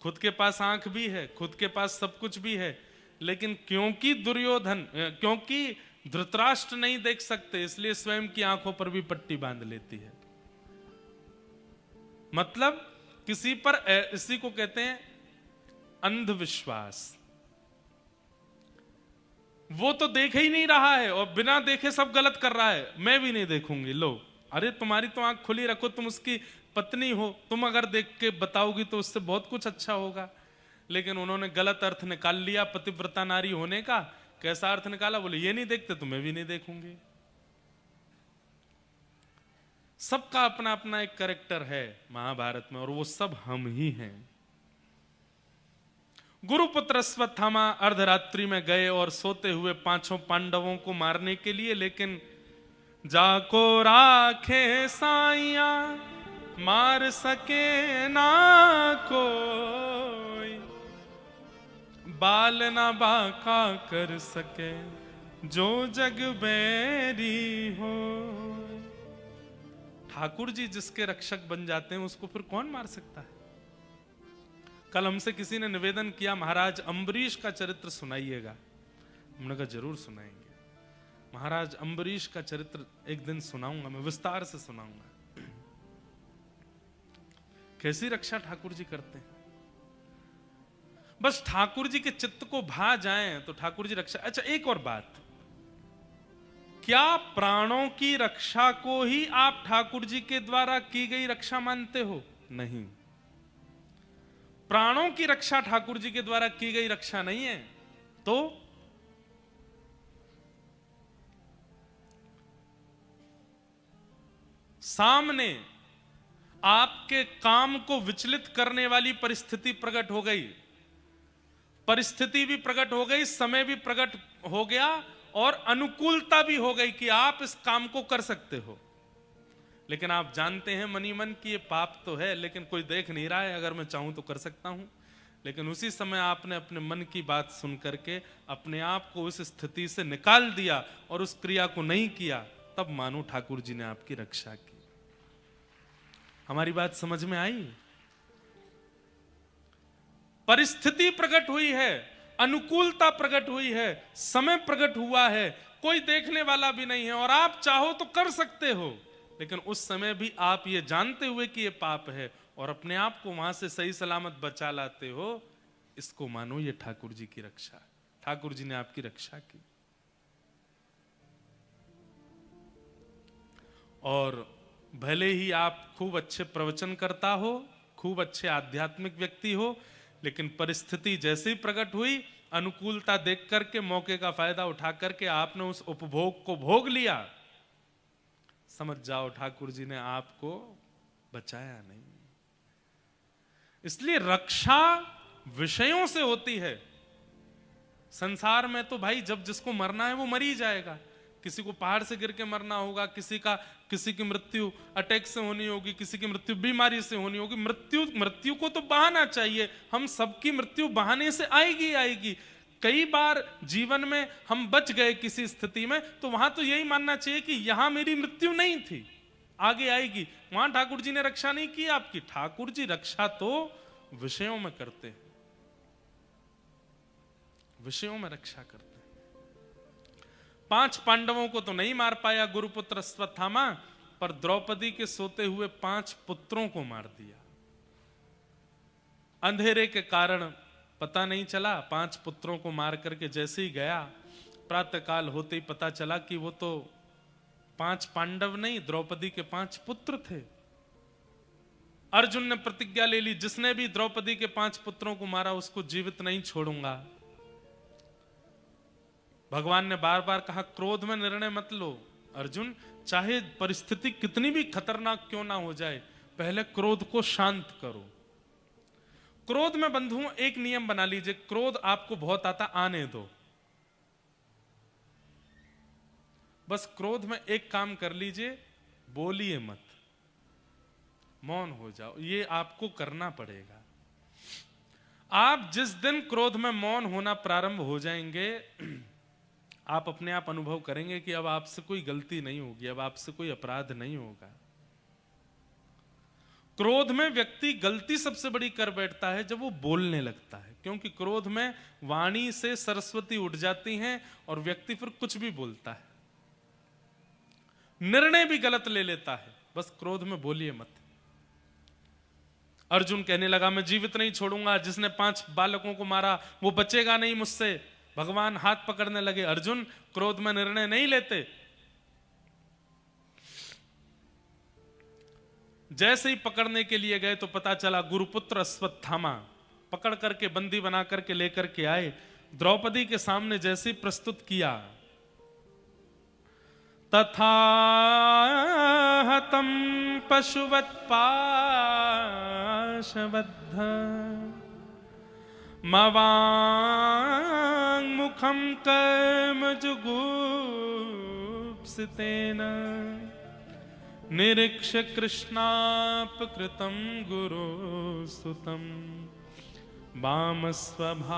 खुद के पास आंख भी है, खुद के पास सब कुछ भी है, लेकिन क्योंकि क्योंकि धृतराष्ट्र नहीं देख सकते, इसलिए स्वयं की आंखों पर भी पट्टी बांध लेती है। मतलब किसी पर, इसी को कहते हैं अंधविश्वास। वो तो देख ही नहीं रहा है और बिना देखे सब गलत कर रहा है, मैं भी नहीं देखूंगी। लो, अरे तुम्हारी तो आंख खुली रखो, तुम उसकी पत्नी हो, तुम अगर देख के बताओगी तो उससे बहुत कुछ अच्छा होगा। लेकिन उन्होंने गलत अर्थ निकाल लिया पतिव्रता नारी होने का। कैसा अर्थ निकाला? बोले ये नहीं देखते तो मैं भी नहीं देखूंगी। सबका अपना अपना एक कैरेक्टर है महाभारत में, और वो सब हम ही हैं। गुरुपुत्र अश्वत्थामा अर्धरात्रि में गए और सोते हुए 5 पांडवों को मारने के लिए, लेकिन जाको राखे साइया मार सके ना कोई, बाल ना बाका कर सके जो जग बैरी हो। ठाकुर जी जिसके रक्षक बन जाते हैं उसको फिर कौन मार सकता है? कल हमसे किसी ने निवेदन किया, महाराज अम्बरीश का चरित्र सुनाइएगा। हमने कहा जरूर सुनाएंगे महाराज। अम्बरीश का चरित्र एक दिन सुनाऊंगा, मैं विस्तार से सुनाऊंगा। कैसी रक्षा ठाकुर जी करते हैं। बस ठाकुर जी के चित्त को भा जाए तो ठाकुर जी रक्षा। अच्छा, एक और बात, क्या प्राणों की रक्षा को ही आप ठाकुर जी के द्वारा की गई रक्षा मानते हो? नहीं, प्राणों की रक्षा ठाकुर जी के द्वारा की गई रक्षा नहीं है। तो सामने आपके काम को विचलित करने वाली परिस्थिति प्रकट हो गई, परिस्थिति भी प्रकट हो गई, समय भी प्रकट हो गया, और अनुकूलता भी हो गई कि आप इस काम को कर सकते हो। लेकिन आप जानते हैं मनी मन कि ये पाप तो है, लेकिन कोई देख नहीं रहा है, अगर मैं चाहूं तो कर सकता हूं। लेकिन उसी समय आपने अपने मन की बात सुन करके अपने आप को उस स्थिति से निकाल दिया और उस क्रिया को नहीं किया, तब मानो ठाकुर जी ने आपकी रक्षा की। हमारी बात समझ में आई? परिस्थिति प्रकट हुई है, अनुकूलता प्रकट हुई है, समय प्रकट हुआ है, कोई देखने वाला भी नहीं है, और आप चाहो तो कर सकते हो। लेकिन उस समय भी आप ये जानते हुए कि ये पाप है और अपने आप को वहां से सही सलामत बचा लाते हो, इसको मानो ये ठाकुर जी की रक्षा। ठाकुर जी ने आपकी रक्षा की। और भले ही आप खूब अच्छे प्रवचन करता हो, खूब अच्छे आध्यात्मिक व्यक्ति हो, लेकिन परिस्थिति जैसे ही प्रकट हुई, अनुकूलता देख करके, मौके का फायदा उठा करके आपने उस उपभोग को भोग लिया, समझ जाओ ठाकुर जी ने आपको बचाया नहीं। इसलिए रक्षा विषयों से होती है। संसार में तो भाई जब जिसको मरना है वो मर ही जाएगा। किसी को पहाड़ से गिर के मरना होगा, किसी की मृत्यु अटैक से होनी होगी, किसी की मृत्यु बीमारी से होनी होगी। मृत्यु को तो बहाना चाहिए, हम सबकी मृत्यु बहाने से आएगी आएगी। कई बार जीवन में हम बच गए किसी स्थिति में, तो वहां तो यही मानना चाहिए कि यहां मेरी मृत्यु नहीं थी, आगे आएगी। वहां ठाकुर जी ने रक्षा नहीं की आपकी। ठाकुर जी रक्षा तो विषयों में करते हैं, विषयों में रक्षा करते हैं। 5 पांडवों को तो नहीं मार पाया गुरुपुत्र अश्वत्थामा, पर द्रौपदी के सोते हुए 5 पुत्रों को मार दिया। अंधेरे के कारण पता नहीं चला, 5 पुत्रों को मार करके जैसे ही गया, प्रातःकाल होते ही पता चला कि वो तो 5 पांडव नहीं, द्रौपदी के 5 पुत्र थे। अर्जुन ने प्रतिज्ञा ले ली, जिसने भी द्रौपदी के 5 पुत्रों को मारा उसको जीवित नहीं छोड़ूंगा। भगवान ने बार बार कहा, क्रोध में निर्णय मत लो अर्जुन, चाहे परिस्थिति कितनी भी खतरनाक क्यों ना हो जाए, पहले क्रोध को शांत करो। क्रोध में बंधुओं एक नियम बना लीजिए, क्रोध आपको बहुत आता, आने दो। बस क्रोध में एक काम कर लीजिए, बोलिए मत, मौन हो जाओ, ये आपको करना पड़ेगा। आप जिस दिन क्रोध में मौन होना प्रारंभ हो जाएंगे, आप अपने आप अनुभव करेंगे कि अब आपसे कोई गलती नहीं होगी, अब आपसे कोई अपराध नहीं होगा। क्रोध में व्यक्ति गलती सबसे बड़ी कर बैठता है जब वो बोलने लगता है, क्योंकि क्रोध में वाणी से सरस्वती उठ जाती हैं और व्यक्ति फिर कुछ भी बोलता है, निर्णय भी गलत ले लेता है। बस क्रोध में बोलिए मत। अर्जुन कहने लगा, मैं जीवित नहीं छोड़ूंगा, जिसने 5 बालकों को मारा वो बचेगा नहीं मुझसे। भगवान हाथ पकड़ने लगे, अर्जुन क्रोध में निर्णय नहीं लेते। जैसे ही पकड़ने के लिए गए तो पता चला गुरुपुत्र अश्वत्थामा पकड़ करके बंदी बना करके लेकर के आए। द्रौपदी के सामने जैसे ही प्रस्तुत किया, तथा हतम पशुवत् पाशबद्ध मवांग मुखम कर्म जुगुप्सितेन निरीक्ष कृष्णापकृतं गुरु सुतं वाम स्वभाव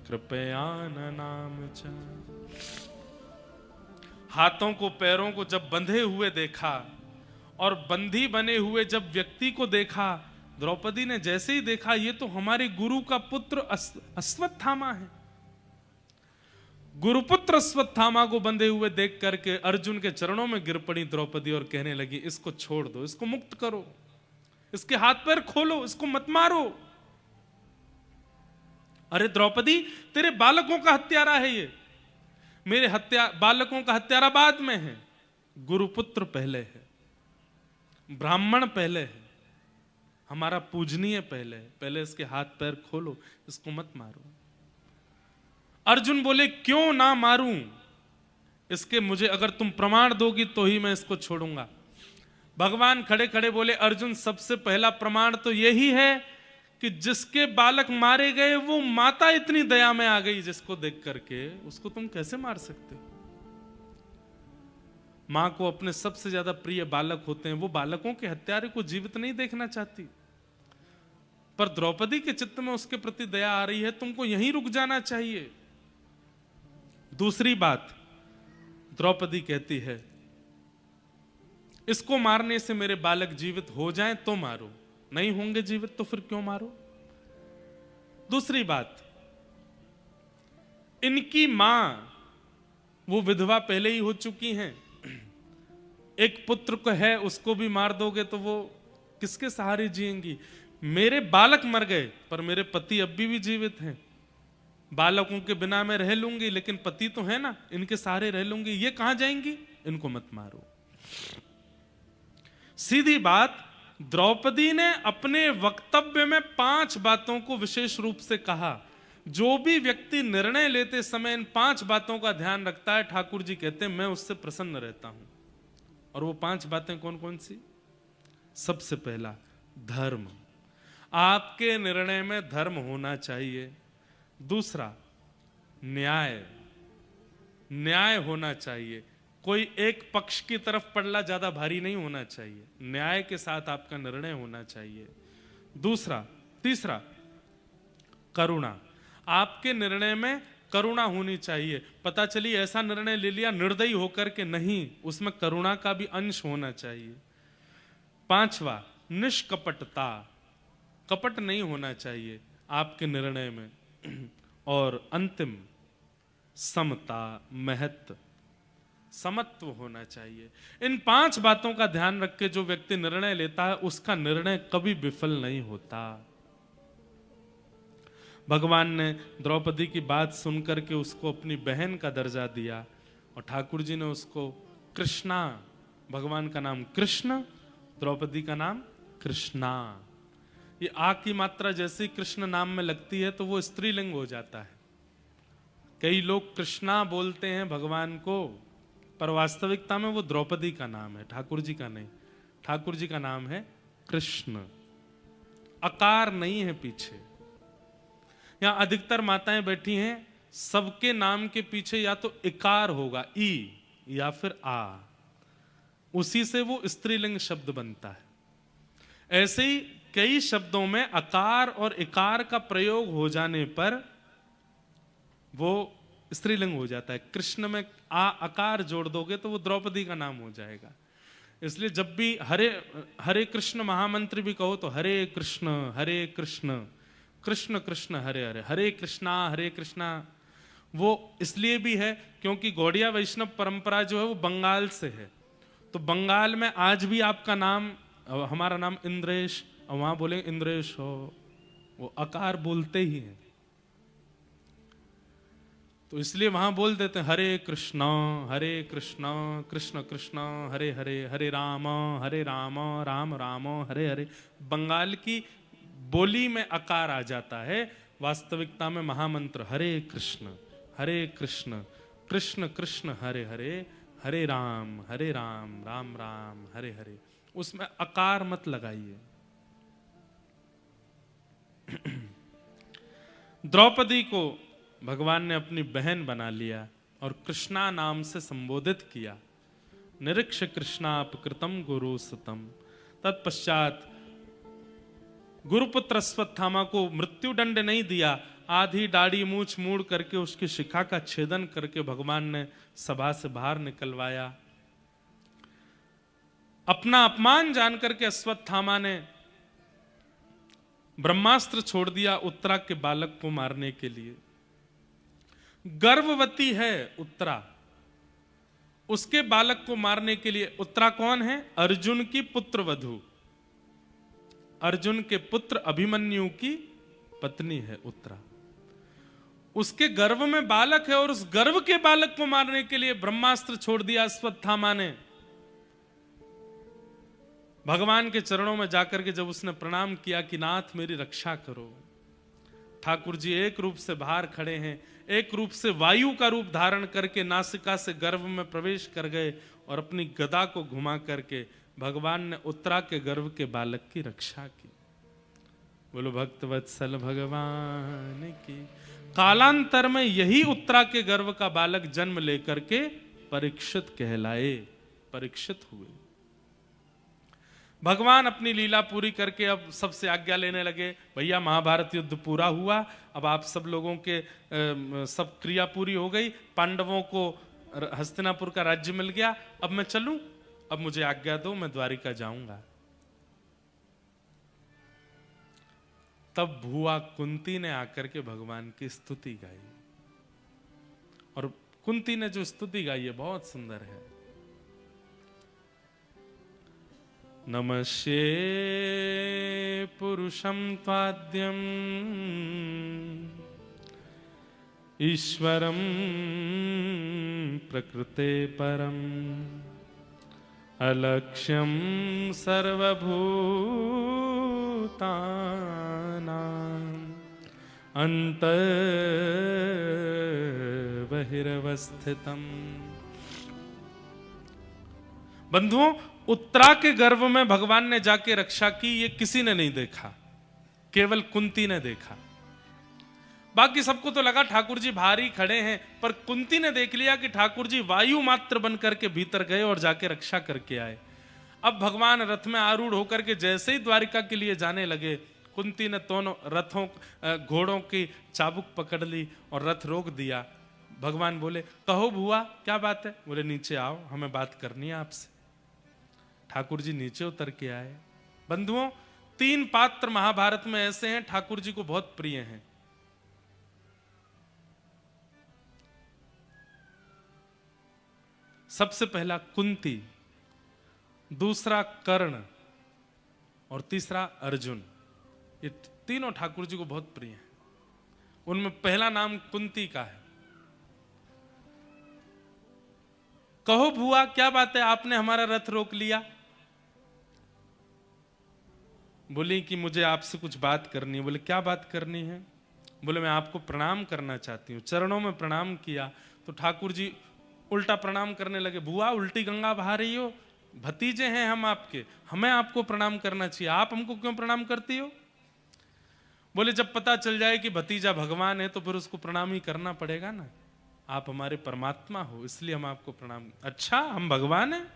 कृपया नाम च। हाथों को पैरों को जब बंधे हुए देखा और बंधी बने हुए जब व्यक्ति को देखा, द्रौपदी ने जैसे ही देखा ये तो हमारे गुरु का पुत्र अश्वत्थामा है। गुरुपुत्र अश्वत्थामा को बंधे हुए देख करके अर्जुन के चरणों में गिर पड़ी द्रौपदी और कहने लगी, इसको छोड़ दो, इसको मुक्त करो, इसके हाथ पैर खोलो, इसको मत मारो। अरे द्रौपदी, तेरे बालकों का हत्यारा है ये, मेरे बालकों का हत्यारा बाद में है, गुरुपुत्र पहले है, ब्राह्मण पहले है, हमारा पूजनीय पहले है, पहले इसके हाथ पैर खोलो, इसको मत मारो। अर्जुन बोले, क्यों ना मारूं इसके, मुझे अगर तुम प्रमाण दोगी तो ही मैं इसको छोड़ूंगा। भगवान खड़े खड़े बोले, अर्जुन सबसे पहला प्रमाण तो यही है कि जिसके बालक मारे गए वो माता इतनी दया में आ गई, जिसको देख करके उसको तुम कैसे मार सकते हो। मां को अपने सबसे ज्यादा प्रिय बालक होते हैं, वो बालकों के हत्यारे को जीवित नहीं देखना चाहती, पर द्रौपदी के चित्त में उसके प्रति दया आ रही है, तुमको यहीं रुक जाना चाहिए। दूसरी बात, द्रौपदी कहती है, इसको मारने से मेरे बालक जीवित हो जाएं तो मारो, नहीं होंगे जीवित तो फिर क्यों मारो। दूसरी बात, इनकी मां वो विधवा पहले ही हो चुकी हैं, एक पुत्र को है उसको भी मार दोगे तो वो किसके सहारे जिएंगी। मेरे बालक मर गए पर मेरे पति अब भी जीवित हैं, बालकों के बिना मैं रह लूंगी, लेकिन पति तो है ना, इनके सहारे रह लूंगी, ये कहां जाएंगी, इनको मत मारो। सीधी बात, द्रौपदी ने अपने वक्तव्य में 5 बातों को विशेष रूप से कहा। जो भी व्यक्ति निर्णय लेते समय इन 5 बातों का ध्यान रखता है, ठाकुर जी कहते हैं मैं उससे प्रसन्न रहता हूं। और वो 5 बातें कौन कौन सी? सबसे पहला, धर्म, आपके निर्णय में धर्म होना चाहिए। दूसरा, न्याय, न्याय होना चाहिए, कोई एक पक्ष की तरफ पड़ना ज्यादा भारी नहीं होना चाहिए, न्याय के साथ आपका निर्णय होना चाहिए। तीसरा, करुणा, आपके निर्णय में करुणा होनी चाहिए। पता चली ऐसा निर्णय ले लिया निर्दयी होकर के, नहीं, उसमें करुणा का भी अंश होना चाहिए। 5वां, निष्कपटता, कपट नहीं होना चाहिए आपके निर्णय में। और अंतिम, समता, महत्व, समत्व होना चाहिए। इन 5 बातों का ध्यान रख के जो व्यक्ति निर्णय लेता है उसका निर्णय कभी विफल नहीं होता। भगवान ने द्रौपदी की बात सुनकर के उसको अपनी बहन का दर्जा दिया और ठाकुर जी ने उसको कृष्णा, भगवान का नाम कृष्ण, द्रौपदी का नाम कृष्णा। ये आ की मात्रा जैसे ही कृष्ण नाम में लगती है तो वो स्त्रीलिंग हो जाता है। कई लोग कृष्णा बोलते हैं भगवान को, पर वास्तविकता में वो द्रौपदी का नाम है, ठाकुर जी का नहीं। ठाकुर जी का नाम है कृष्ण, अकार नहीं है पीछे। यहां अधिकतर माताएं बैठी हैं, सबके नाम के पीछे या तो इकार होगा ई या फिर आ, उसी से वो स्त्रीलिंग शब्द बनता है। ऐसे ही कई शब्दों में अकार और इकार का प्रयोग हो जाने पर वो स्त्रीलिंग हो जाता है। कृष्ण में आ अकार जोड़ दोगे तो वो द्रौपदी का नाम हो जाएगा। इसलिए जब भी हरे हरे कृष्ण महामंत्र भी कहो तो हरे कृष्ण कृष्ण कृष्ण हरे हरे, हरे कृष्णा। वो इसलिए भी है क्योंकि गौड़िया वैष्णव परंपरा जो है वो बंगाल से है। तो बंगाल में आज भी आपका नाम, हमारा नाम इंद्रेश, और वहां बोले इंद्रेश हो, वो अकार बोलते ही हैं। तो इसलिए वहां बोल देते हैं हरे कृष्ण कृष्ण कृष्ण हरे हरे, हरे राम राम राम हरे हरे। बंगाल की बोली में अकार आ जाता है, वास्तविकता में महामंत्र हरे कृष्ण कृष्ण कृष्ण हरे हरे, हरे राम राम राम हरे हरे। उसमें अकार मत लगाइए। द्रौपदी को भगवान ने अपनी बहन बना लिया और कृष्णा नाम से संबोधित किया। निरीक्ष कृष्णापकृतम गुरु सतम। तत्पश्चात गुरुपुत्र अश्वत्थामा को मृत्यु दंड नहीं दिया, आधी दाढ़ी मूछ मूड़ करके उसकी शिखा का छेदन करके भगवान ने सभा से बाहर निकलवाया। अपना अपमान जान करके अश्वत्थामा ने ब्रह्मास्त्र छोड़ दिया उत्तरा के बालक को मारने के लिए। गर्भवती है उत्तरा, उसके बालक को मारने के लिए। उत्तरा कौन है? अर्जुन की पुत्र वधू, अर्जुन के पुत्र अभिमन्यु की पत्नी है उत्तरा। उसके गर्भ में बालक है और उस गर्भ के बालक को मारने के लिए ब्रह्मास्त्र छोड़ दिया अश्वत्थामा ने। भगवान के चरणों में जाकर के जब उसने प्रणाम किया कि नाथ मेरी रक्षा करो, ठाकुर जी एक रूप से बाहर खड़े हैं, एक रूप से वायु का रूप धारण करके नासिका से गर्भ में प्रवेश कर गए और अपनी गदा को घुमा करके भगवान ने उत्तरा के गर्भ के बालक की रक्षा की। बोलो भक्तवत्सल भगवान की। कालांतर में यही उत्तरा के गर्भ का बालक जन्म लेकर के परीक्षित कहलाए, परीक्षित हुए। भगवान अपनी लीला पूरी करके अब सबसे आज्ञा लेने लगे, भैया महाभारत युद्ध पूरा हुआ, अब आप सब लोगों के सब क्रिया पूरी हो गई, पांडवों को हस्तिनापुर का राज्य मिल गया, अब मैं चलूं, अब मुझे आज्ञा दो, मैं द्वारिका जाऊंगा। तब भुआ कुंती ने आकर के भगवान की स्तुति गाई, और कुंती ने जो स्तुति गाई है बहुत सुंदर है। नमस्ये पुरुषं त्वाद्यम् ईश्वरं प्रकृते परम् अलक्ष्यं सर्वभूतानां अन्तर्बहिरवस्थितम्। बंधुओं, उत्तरा के गर्भ में भगवान ने जाके रक्षा की, ये किसी ने नहीं देखा, केवल कुंती ने देखा। बाकी सबको तो लगा ठाकुर जी भारी खड़े हैं, पर कुंती ने देख लिया कि ठाकुर जी वायु मात्र बन करके भीतर गए और जाके रक्षा करके आए। अब भगवान रथ में आरूढ़ होकर के जैसे ही द्वारिका के लिए जाने लगे, कुंती ने दोनों रथों घोड़ों की चाबुक पकड़ ली और रथ रोक दिया। भगवान बोले, कहो बुआ क्या बात है? बोले, नीचे आओ, हमें बात करनी है आपसे। ठाकुर जी नीचे उतर के आए। बंधुओं, 3 पात्र महाभारत में ऐसे हैं ठाकुर जी को बहुत प्रिय हैं। सबसे पहला कुंती, दूसरा कर्ण और तीसरा अर्जुन। ये तीनों ठाकुर जी को बहुत प्रिय हैं। उनमें पहला नाम कुंती का है। कहो बुआ क्या बात है, आपने हमारा रथ रोक लिया। बोली कि मुझे आपसे कुछ बात करनी है। बोले क्या बात करनी है। बोले मैं आपको प्रणाम करना चाहती हूँ। चरणों में प्रणाम किया तो ठाकुर जी उल्टा प्रणाम करने लगे। बुआ उल्टी गंगा बहा रही हो, भतीजे हैं हम आपके, हमें आपको प्रणाम करना चाहिए, आप हमको क्यों प्रणाम करती हो। बोले जब पता चल जाए कि भतीजा भगवान है तो फिर उसको प्रणाम ही करना पड़ेगा ना, आप हमारे परमात्मा हो इसलिए हम आपको प्रणाम। अच्छा हम भगवान हैं।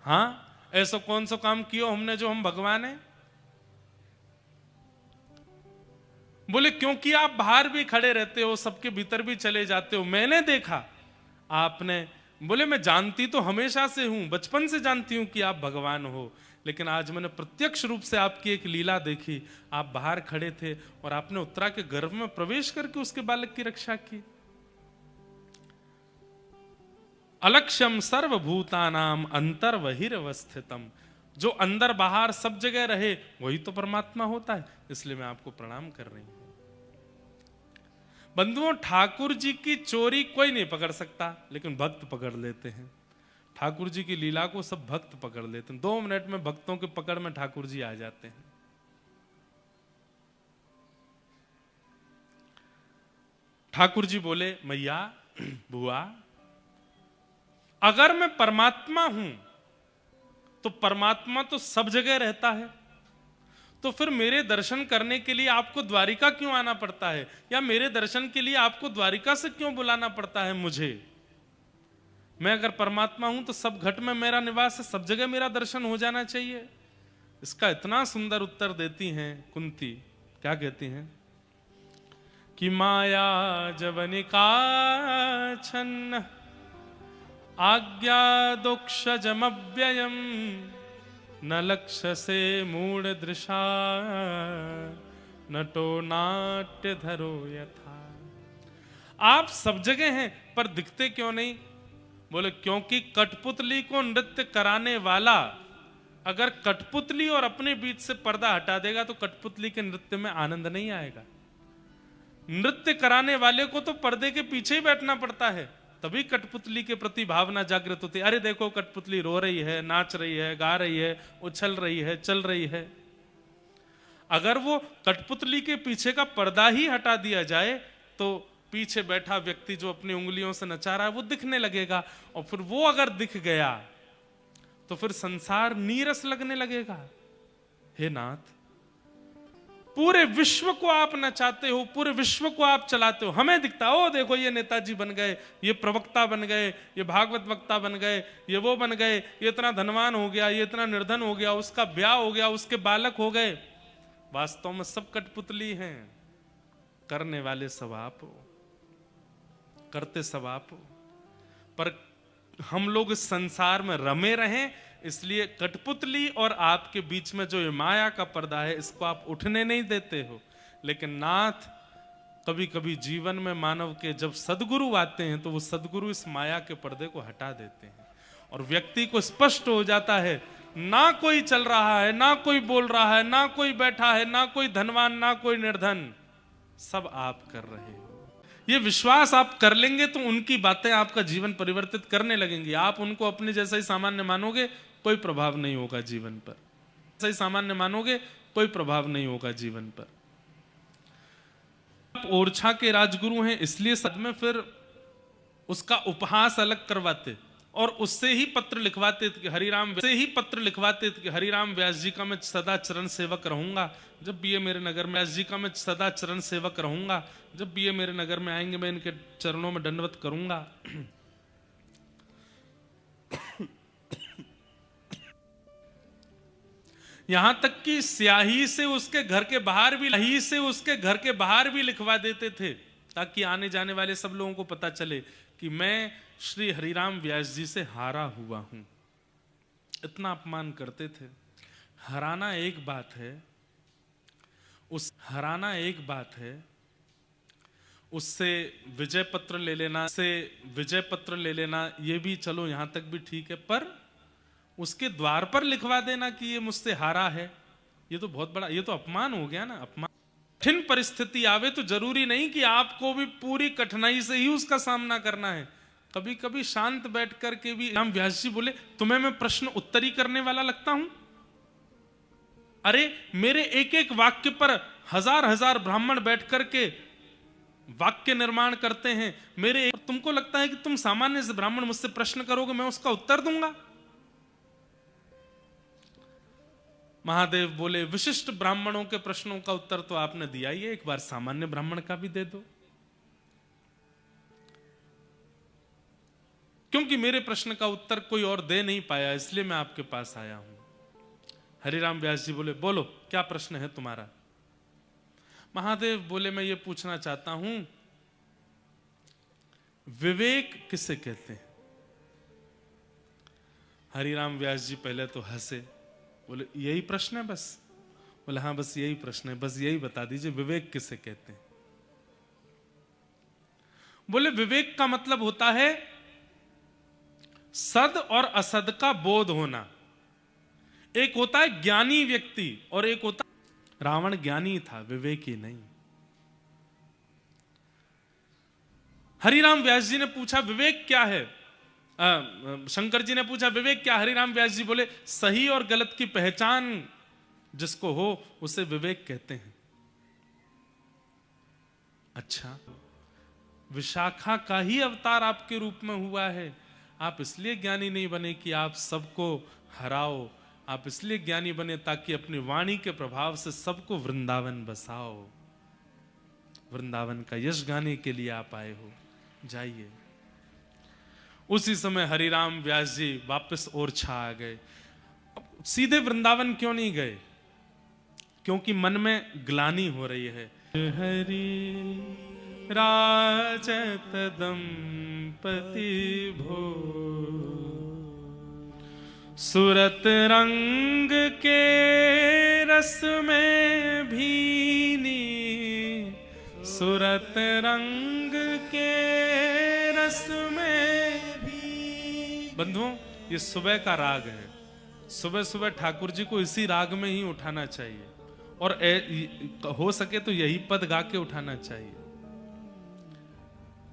हाँ ऐसा कौन सा काम किया हमने जो हम भगवान हैं। बोले क्योंकि आप बाहर भी खड़े रहते हो, सबके भीतर भी चले जाते हो, मैंने देखा आपने। बोले मैं जानती तो हमेशा से हूं, बचपन से जानती हूं कि आप भगवान हो, लेकिन आज मैंने प्रत्यक्ष रूप से आपकी एक लीला देखी। आप बाहर खड़े थे और आपने उत्तरा के गर्भ में प्रवेश करके उसके बालक की रक्षा की। अलक्ष्यम सर्वभूतानाम अंतर्बहिर्वस्थितम, जो अंदर बाहर सब जगह रहे वही तो परमात्मा होता है, इसलिए मैं आपको प्रणाम कर रही हूं। बंधुओं ठाकुर जी की चोरी कोई नहीं पकड़ सकता, लेकिन भक्त पकड़ लेते हैं। ठाकुर जी की लीला को सब भक्त पकड़ लेते हैं। 2 मिनट में भक्तों के पकड़ में ठाकुर जी आ जाते हैं। ठाकुर जी बोले मैया बुआ, अगर मैं परमात्मा हूं तो परमात्मा तो सब जगह रहता है, तो फिर मेरे दर्शन करने के लिए आपको द्वारिका क्यों आना पड़ता है, या मेरे दर्शन के लिए आपको द्वारिका से क्यों बुलाना पड़ता है मुझे। मैं अगर परमात्मा हूं तो सब घट में मेरा निवास है, सब जगह मेरा दर्शन हो जाना चाहिए। इसका इतना सुंदर उत्तर देती हैं कुंती। क्या कहती हैं कि माया जवनिका छन्न आज्ञा दोक्षजमव्ययम न लक्ष्य से मूढ़ दृशा नटो नाट्य धरो यथा। आप सब जगह हैं पर दिखते क्यों नहीं। बोले क्योंकि कठपुतली को नृत्य कराने वाला अगर कठपुतली और अपने बीच से पर्दा हटा देगा तो कठपुतली के नृत्य में आनंद नहीं आएगा। नृत्य कराने वाले को तो पर्दे के पीछे ही बैठना पड़ता है, तभी कठपुतली के प्रति भावना जागृत होती है। अरे देखो कठपुतली रो रही है, नाच रही है, गा रही है, उछल रही है, चल रही है। अगर वो कठपुतली के पीछे का पर्दा ही हटा दिया जाए तो पीछे बैठा व्यक्ति जो अपनी उंगलियों से नचा रहा है वो दिखने लगेगा, और फिर वो अगर दिख गया तो फिर संसार नीरस लगने लगेगा। हे नाथ, पूरे विश्व को आप नचाते हो, पूरे विश्व को आप चलाते हो, हमें दिखता ओ देखो ये नेताजी बन गए, ये प्रवक्ता बन गए, ये भागवत वक्ता बन गए, ये वो बन गए, ये इतना धनवान हो गया, ये इतना निर्धन हो गया, उसका ब्याह हो गया, उसके बालक हो गए। वास्तव में सब कठपुतली हैं, करने वाले सब आप हो, करते सब आप हो। पर हम लोग इस संसार में रमे रहें, इसलिए कठपुतली और आपके बीच में जो ये माया का पर्दा है इसको आप उठने नहीं देते हो। लेकिन नाथ, कभी कभी जीवन में मानव के जब सदगुरु आते हैं तो वो सदगुरु इस माया के पर्दे को हटा देते हैं और व्यक्ति को स्पष्ट हो जाता है, ना कोई चल रहा है, ना कोई बोल रहा है, ना कोई बैठा है, ना कोई धनवान, ना कोई निर्धन, सब आप कर रहे हो। ये विश्वास आप कर लेंगे तो उनकी बातें आपका जीवन परिवर्तित करने लगेंगी। आप उनको अपने जैसा ही सामान्य मानोगे, कोई प्रभाव नहीं होगा जीवन पर। जैसा ही सामान्य मानोगे, कोई प्रभाव नहीं होगा जीवन पर। आप ओरछा के राजगुरु हैं इसलिए सद में फिर उसका उपहास अलग करवाते और उससे ही पत्र लिखवाते कि हरिराम, से ही पत्र लिखवाते कि हरिराम व्यास जी का मैं सदा चरण सेवक रहूंगा। जब भी ये मेरे नगर में, व्यास जी का मैं सदा चरण सेवक रहूंगा, जब भी ये मेरे नगर में आएंगे मैं इनके चरणों में दंडवत करूंगा। यहां तक कि स्याही से उसके घर के बाहर भी, स्याही से उसके घर के बाहर भी लिखवा देते थे ताकि आने जाने वाले सब लोगों को पता चले कि मैं श्री हरिराम व्यास जी से हारा हुआ हूं। इतना अपमान करते थे। हराना एक बात है, हराना एक बात है, उससे विजय पत्र ले लेना, ये भी चलो यहां तक भी ठीक है, पर उसके द्वार पर लिखवा देना कि ये मुझसे हारा है, ये तो बहुत बड़ा, ये तो अपमान हो गया ना, अपमान। कठिन परिस्थिति आवे तो जरूरी नहीं कि आपको भी पूरी कठिनाई से ही उसका सामना करना है, कभी कभी शांत बैठ कर के भी। राम व्यास जी बोले, तुम्हें मैं प्रश्न उत्तरी करने वाला लगता हूं? अरे मेरे एक एक वाक्य पर हजार हजार ब्राह्मण बैठ करके वाक्य निर्माण करते हैं, तुमको लगता है कि तुम सामान्य से ब्राह्मण मुझसे प्रश्न करोगे, मैं उसका उत्तर दूंगा? महादेव बोले, विशिष्ट ब्राह्मणों के प्रश्नों का उत्तर तो आपने दिया ही है, एक बार सामान्य ब्राह्मण का भी दे दो, क्योंकि मेरे प्रश्न का उत्तर कोई और दे नहीं पाया, इसलिए मैं आपके पास आया हूं। हरिराम व्यास जी बोले, बोलो क्या प्रश्न है तुम्हारा? महादेव बोले, मैं ये पूछना चाहता हूं, विवेक किसे कहते हैं? हरिराम व्यास जी पहले तो हंसे, बोले यही प्रश्न है बस? बोले हाँ बस यही प्रश्न है, बस यही बता दीजिए विवेक किसे कहते हैं। बोले विवेक का मतलब होता है सद और असद का बोध होना। एक होता है ज्ञानी व्यक्ति और एक होता, रावण ज्ञानी था, विवेकी नहीं। हरिराम व्यास जी ने पूछा विवेक क्या है? शंकर जी ने पूछा विवेक क्या? हरिराम व्यास जी बोले, सही और गलत की पहचान जिसको हो उसे विवेक कहते हैं। अच्छा, विशाखा का ही अवतार आपके रूप में हुआ है, आप इसलिए ज्ञानी नहीं बने कि आप सबको हराओ, आप इसलिए ज्ञानी बने ताकि अपनी वाणी के प्रभाव से सबको वृंदावन बसाओ, वृंदावन का यश गाने के लिए आप आए हो, जाइए। उसी समय हरिराम व्यास जी वापस ओरछा आ गए। सीधे वृंदावन क्यों नहीं गए? क्योंकि मन में ग्लानि हो रही है। हरि राजत दंपति भो, सुरत रंग के रस में भीनी, सुरत रंग के रस में भी। बंधुओं, ये सुबह का राग है, सुबह सुबह ठाकुर जी को इसी राग में ही उठाना चाहिए, और हो सके तो यही पद गा के उठाना चाहिए।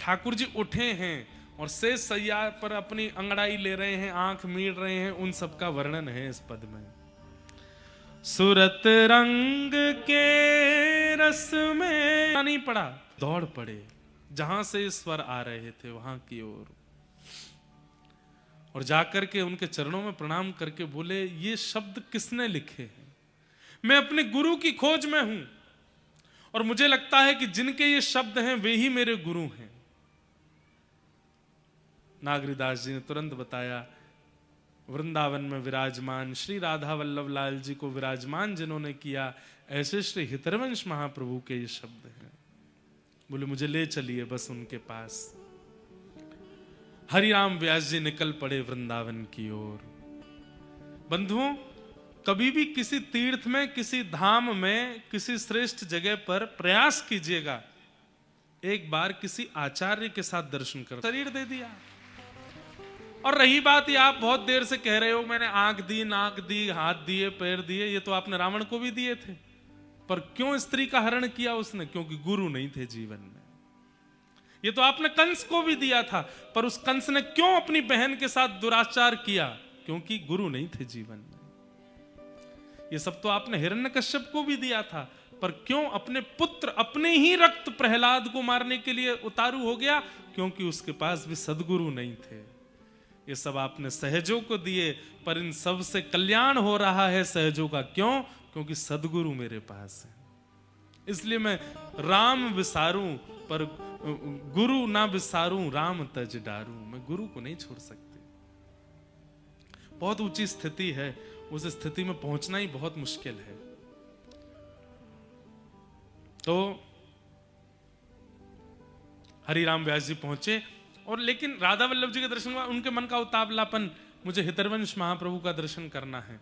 ठाकुर जी उठे हैं और से सैया पर अपनी अंगड़ाई ले रहे हैं, आंख मीड़ रहे हैं, उन सब का वर्णन है इस पद में। सुरत रंग के रस में नहीं पड़ा, दौड़ पड़े जहां से स्वर आ रहे थे वहां की ओर, और जाकर के उनके चरणों में प्रणाम करके बोले, ये शब्द किसने लिखे हैं? मैं अपने गुरु की खोज में हूं और मुझे लगता है कि जिनके ये शब्द हैं वे ही मेरे गुरु हैं। नागरीदास जी ने तुरंत बताया, वृंदावन में विराजमान श्री राधा वल्लभ लाल जी को विराजमान जिन्होंने किया, ऐसे श्री हितरवंश महाप्रभु के ये शब्द हैं। बोले मुझे ले चलिए बस उनके पास। हरिराम व्यास जी निकल पड़े वृंदावन की ओर। बंधुओं, कभी भी किसी तीर्थ में, किसी धाम में, किसी श्रेष्ठ जगह पर प्रयास कीजिएगा, एक बार किसी आचार्य के साथ दर्शन कर, शरीर दे दिया। और रही बात, ये आप बहुत देर से कह रहे हो मैंने आंख दी, नाक दी, हाथ दिए, पैर दिए, ये तो आपने रावण को भी दिए थे, पर क्यों स्त्री का हरण किया उसने? क्योंकि गुरु नहीं थे जीवन में। ये तो आपने कंस को भी दिया था, पर उस कंस ने क्यों अपनी बहन के साथ दुराचार किया? क्योंकि गुरु नहीं थे जीवन में। ये सब तो आपने हिरण्यकश्यप को भी दिया था, पर क्यों अपने पुत्र, अपने ही रक्त प्रहलाद को मारने के लिए उतारू हो गया? क्योंकि उसके पास भी सदगुरु नहीं थे। ये सब आपने सहजों को दिए, पर इन सब से कल्याण हो रहा है सहजों का। क्यों? क्योंकि सदगुरु मेरे पास है। इसलिए मैं राम विसारूं पर गुरु ना विसारूं, राम तज डारूं। मैं गुरु को नहीं छोड़ सकते। बहुत ऊंची स्थिति है, उस स्थिति में पहुंचना ही बहुत मुश्किल है। तो हरिराम व्यास जी पहुंचे, और लेकिन राधा वल्लभ जी के दर्शन हुआ, उनके मन का उतावलापन, मुझे हितरवंश महाप्रभु का दर्शन करना है।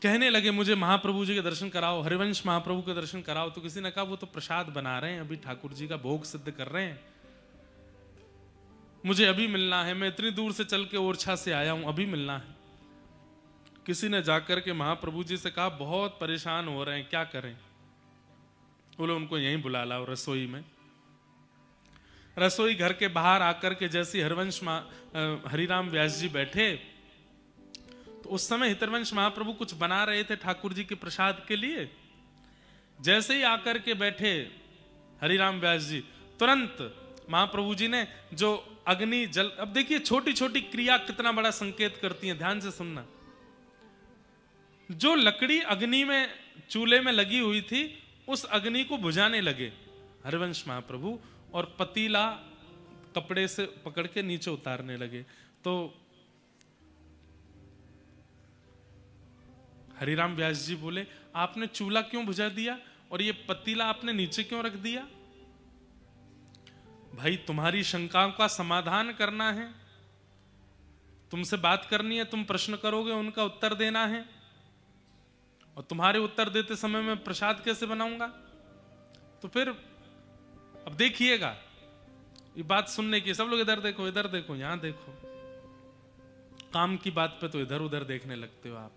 कहने लगे मुझे महाप्रभु जी के दर्शन कराओ, हरिवंश महाप्रभु के दर्शन कराओ। तो किसी ने कहा वो तो प्रसाद बना रहे हैं, अभी ठाकुर जी का भोग सिद्ध कर रहे हैं, मुझे अभी मिलना है, मैं इतनी दूर से चल के ओरछा से आया हूं, अभी मिलना है। किसी ने जाकर के महाप्रभु जी से कहा बहुत परेशान हो रहे हैं, क्या करें? बोले उनको यहीं बुला लाओ रसोई में। रसोई घर के बाहर आकर के जैसे हरिराम व्यास जी बैठे तो उस समय हितरवंश महाप्रभु कुछ बना रहे थे ठाकुर जी के प्रसाद के लिए। जैसे ही आकर के बैठे हरिराम व्यास जी, तुरंत महाप्रभु जी ने जो अग्नि जल, अब देखिए छोटी छोटी क्रिया कितना बड़ा संकेत करती है, ध्यान से सुनना। जो लकड़ी अग्नि में चूल्हे में लगी हुई थी उस अग्नि को बुझाने लगे हरिवंश महाप्रभु, और पतीला कपड़े से पकड़ के नीचे उतारने लगे। तो हरिराम व्यास जी बोले आपने चूल्हा क्यों बुझा दिया और ये पतीला आपने नीचे क्यों रख दिया? भाई तुम्हारी शंकाओं का समाधान करना है, तुमसे बात करनी है, तुम प्रश्न करोगे उनका उत्तर देना है, और तुम्हारे उत्तर देते समय मैं प्रसाद कैसे बनाऊंगा? तो फिर अब देखिएगा, ये बात सुनने की, सब लोग इधर देखो, इधर देखो, यहां देखो, काम की बात पे तो इधर उधर देखने लगते हो आप।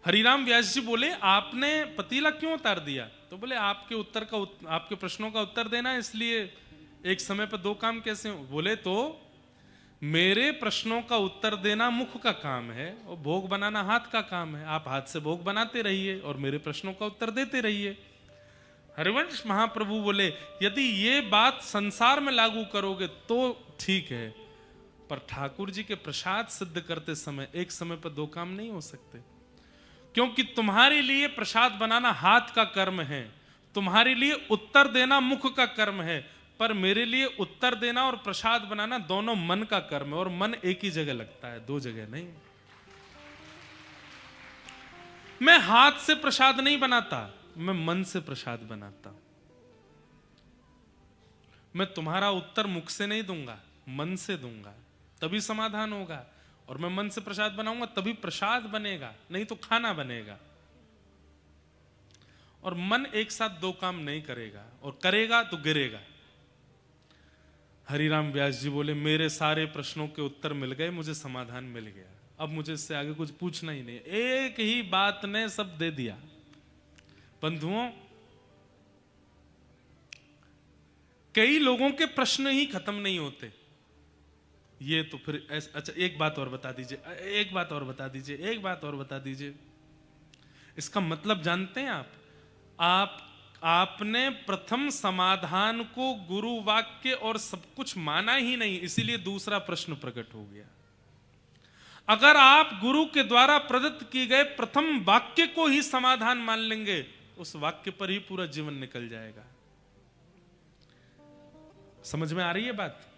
हरिराम व्यास जी बोले आपने पतीला क्यों उतार दिया? तो बोले आपके प्रश्नों का उत्तर देना, इसलिए एक समय पर दो काम कैसे हो? बोले तो मेरे प्रश्नों का उत्तर देना मुख का काम है और भोग बनाना हाथ का काम है। आप हाथ से भोग बनाते रहिए और मेरे प्रश्नों का उत्तर देते रहिए। हरिवंश महाप्रभु बोले यदि ये बात संसार में लागू करोगे तो ठीक है, पर ठाकुर जी के प्रसाद सिद्ध करते समय एक समय पर दो काम नहीं हो सकते, क्योंकि तुम्हारे लिए प्रसाद बनाना हाथ का कर्म है, तुम्हारे लिए उत्तर देना मुख का कर्म है, पर मेरे लिए उत्तर देना और प्रसाद बनाना दोनों मन का कर्म है, और मन एक ही जगह लगता है, दो जगह नहीं। मैं हाथ से प्रसाद नहीं बनाता, मैं मन से प्रसाद बनाता। मैं तुम्हारा उत्तर मुख से नहीं दूंगा, मन से दूंगा, तभी समाधान होगा। और मैं मन से प्रसाद बनाऊंगा तभी प्रसाद बनेगा, नहीं तो खाना बनेगा। और मन एक साथ दो काम नहीं करेगा, और करेगा तो गिरेगा। हरिराम व्यास जी बोले मेरे सारे प्रश्नों के उत्तर मिल गए, मुझे समाधान मिल गया, अब मुझे इससे आगे कुछ पूछना ही नहीं। एक ही बात ने सब दे दिया। बंधुओं, कई लोगों के प्रश्न ही खत्म नहीं होते। ये तो फिर अच्छा एक बात और बता दीजिए, एक बात और बता दीजिए, एक बात और बता दीजिए। इसका मतलब जानते हैं आपने प्रथम समाधान को गुरु वाक्य और सब कुछ माना ही नहीं, इसीलिए दूसरा प्रश्न प्रकट हो गया। अगर आप गुरु के द्वारा प्रदत्त किए गए प्रथम वाक्य को ही समाधान मान लेंगे, उस वाक्य पर ही पूरा जीवन निकल जाएगा। समझ में आ रही है बात?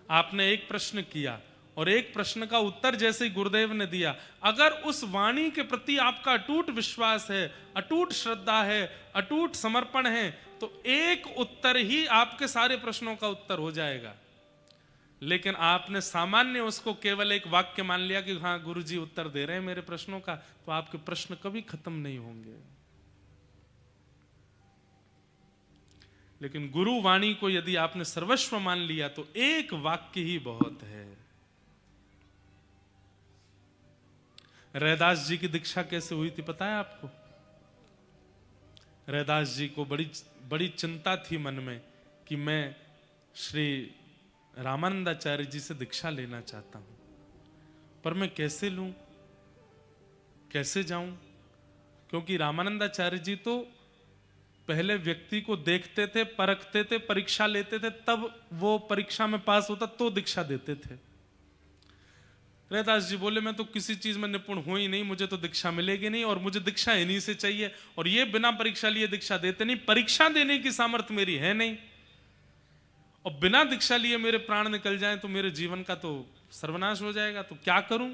आपने एक प्रश्न किया और एक प्रश्न का उत्तर जैसे गुरुदेव ने दिया, अगर उस वाणी के प्रति आपका अटूट विश्वास है, अटूट श्रद्धा है, अटूट समर्पण है, तो एक उत्तर ही आपके सारे प्रश्नों का उत्तर हो जाएगा। लेकिन आपने सामान्य उसको केवल एक वाक्य मान लिया कि हाँ गुरुजी उत्तर दे रहे हैं मेरे प्रश्नों का, तो आपके प्रश्न कभी खत्म नहीं होंगे। लेकिन गुरु वाणी को यदि आपने सर्वस्व मान लिया तो एक वाक्य ही बहुत है। रैदास जी की दीक्षा कैसे हुई थी पता है आपको? रैदास जी को बड़ी चिंता थी मन में कि मैं श्री रामानंदाचार्य जी से दीक्षा लेना चाहता हूं, पर मैं कैसे लूं, कैसे जाऊं? क्योंकि रामानंदाचार्य जी तो पहले व्यक्ति को देखते थे, परखते थे, परीक्षा लेते थे, तब वो परीक्षा में पास होता तो दीक्षा देते थे। रैदास जी बोले मैं तो किसी चीज में निपुण हूं ही नहीं, मुझे तो दीक्षा मिलेगी नहीं, और मुझे दीक्षा इन्हीं से चाहिए, और ये बिना परीक्षा लिए दीक्षा देते नहीं, परीक्षा देने की सामर्थ्य मेरी है नहीं, और बिना दीक्षा लिए मेरे प्राण निकल जाएं तो मेरे जीवन का तो सर्वनाश हो जाएगा, तो क्या करूं?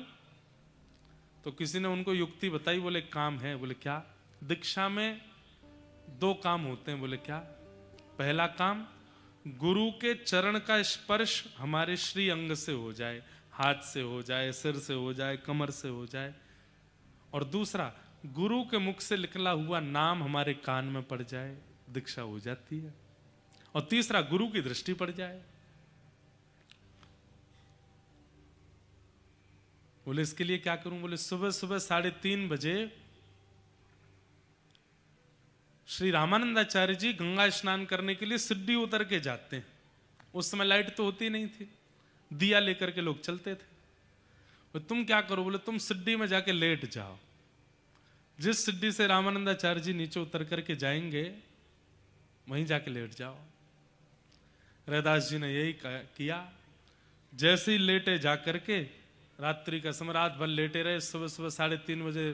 तो किसी ने उनको युक्ति बताई, बोले काम है। बोले क्या? दीक्षा में दो काम होते हैं। बोले क्या? पहला काम, गुरु के चरण का स्पर्श हमारे श्री अंग से हो जाए, हाथ से हो जाए, सिर से हो जाए, कमर से हो जाए। और दूसरा, गुरु के मुख से निकला हुआ नाम हमारे कान में पड़ जाए, दीक्षा हो जाती है। और तीसरा, गुरु की दृष्टि पड़ जाए। बोले इसके लिए क्या करूं? बोले सुबह सुबह 3:30 बजे श्री रामानंदाचार्य जी गंगा स्नान करने के लिए सिड्डी उतर के जाते हैं। उस समय लाइट तो होती नहीं थी, दिया लेकर के लोग चलते थे। बोले तुम क्या करो? बोले तुम सिड्डी में जाके लेट जाओ। जिस सिड्डी से रामानंदाचार्य जी नीचे उतर करके जाएंगे वहीं जाके लेट जाओ। रैदास जी ने यही किया। जैसे ही लेटे जाकर के, रात्रि का समय, रात भर लेटे रहे। सुबह सुबह 3:30 बजे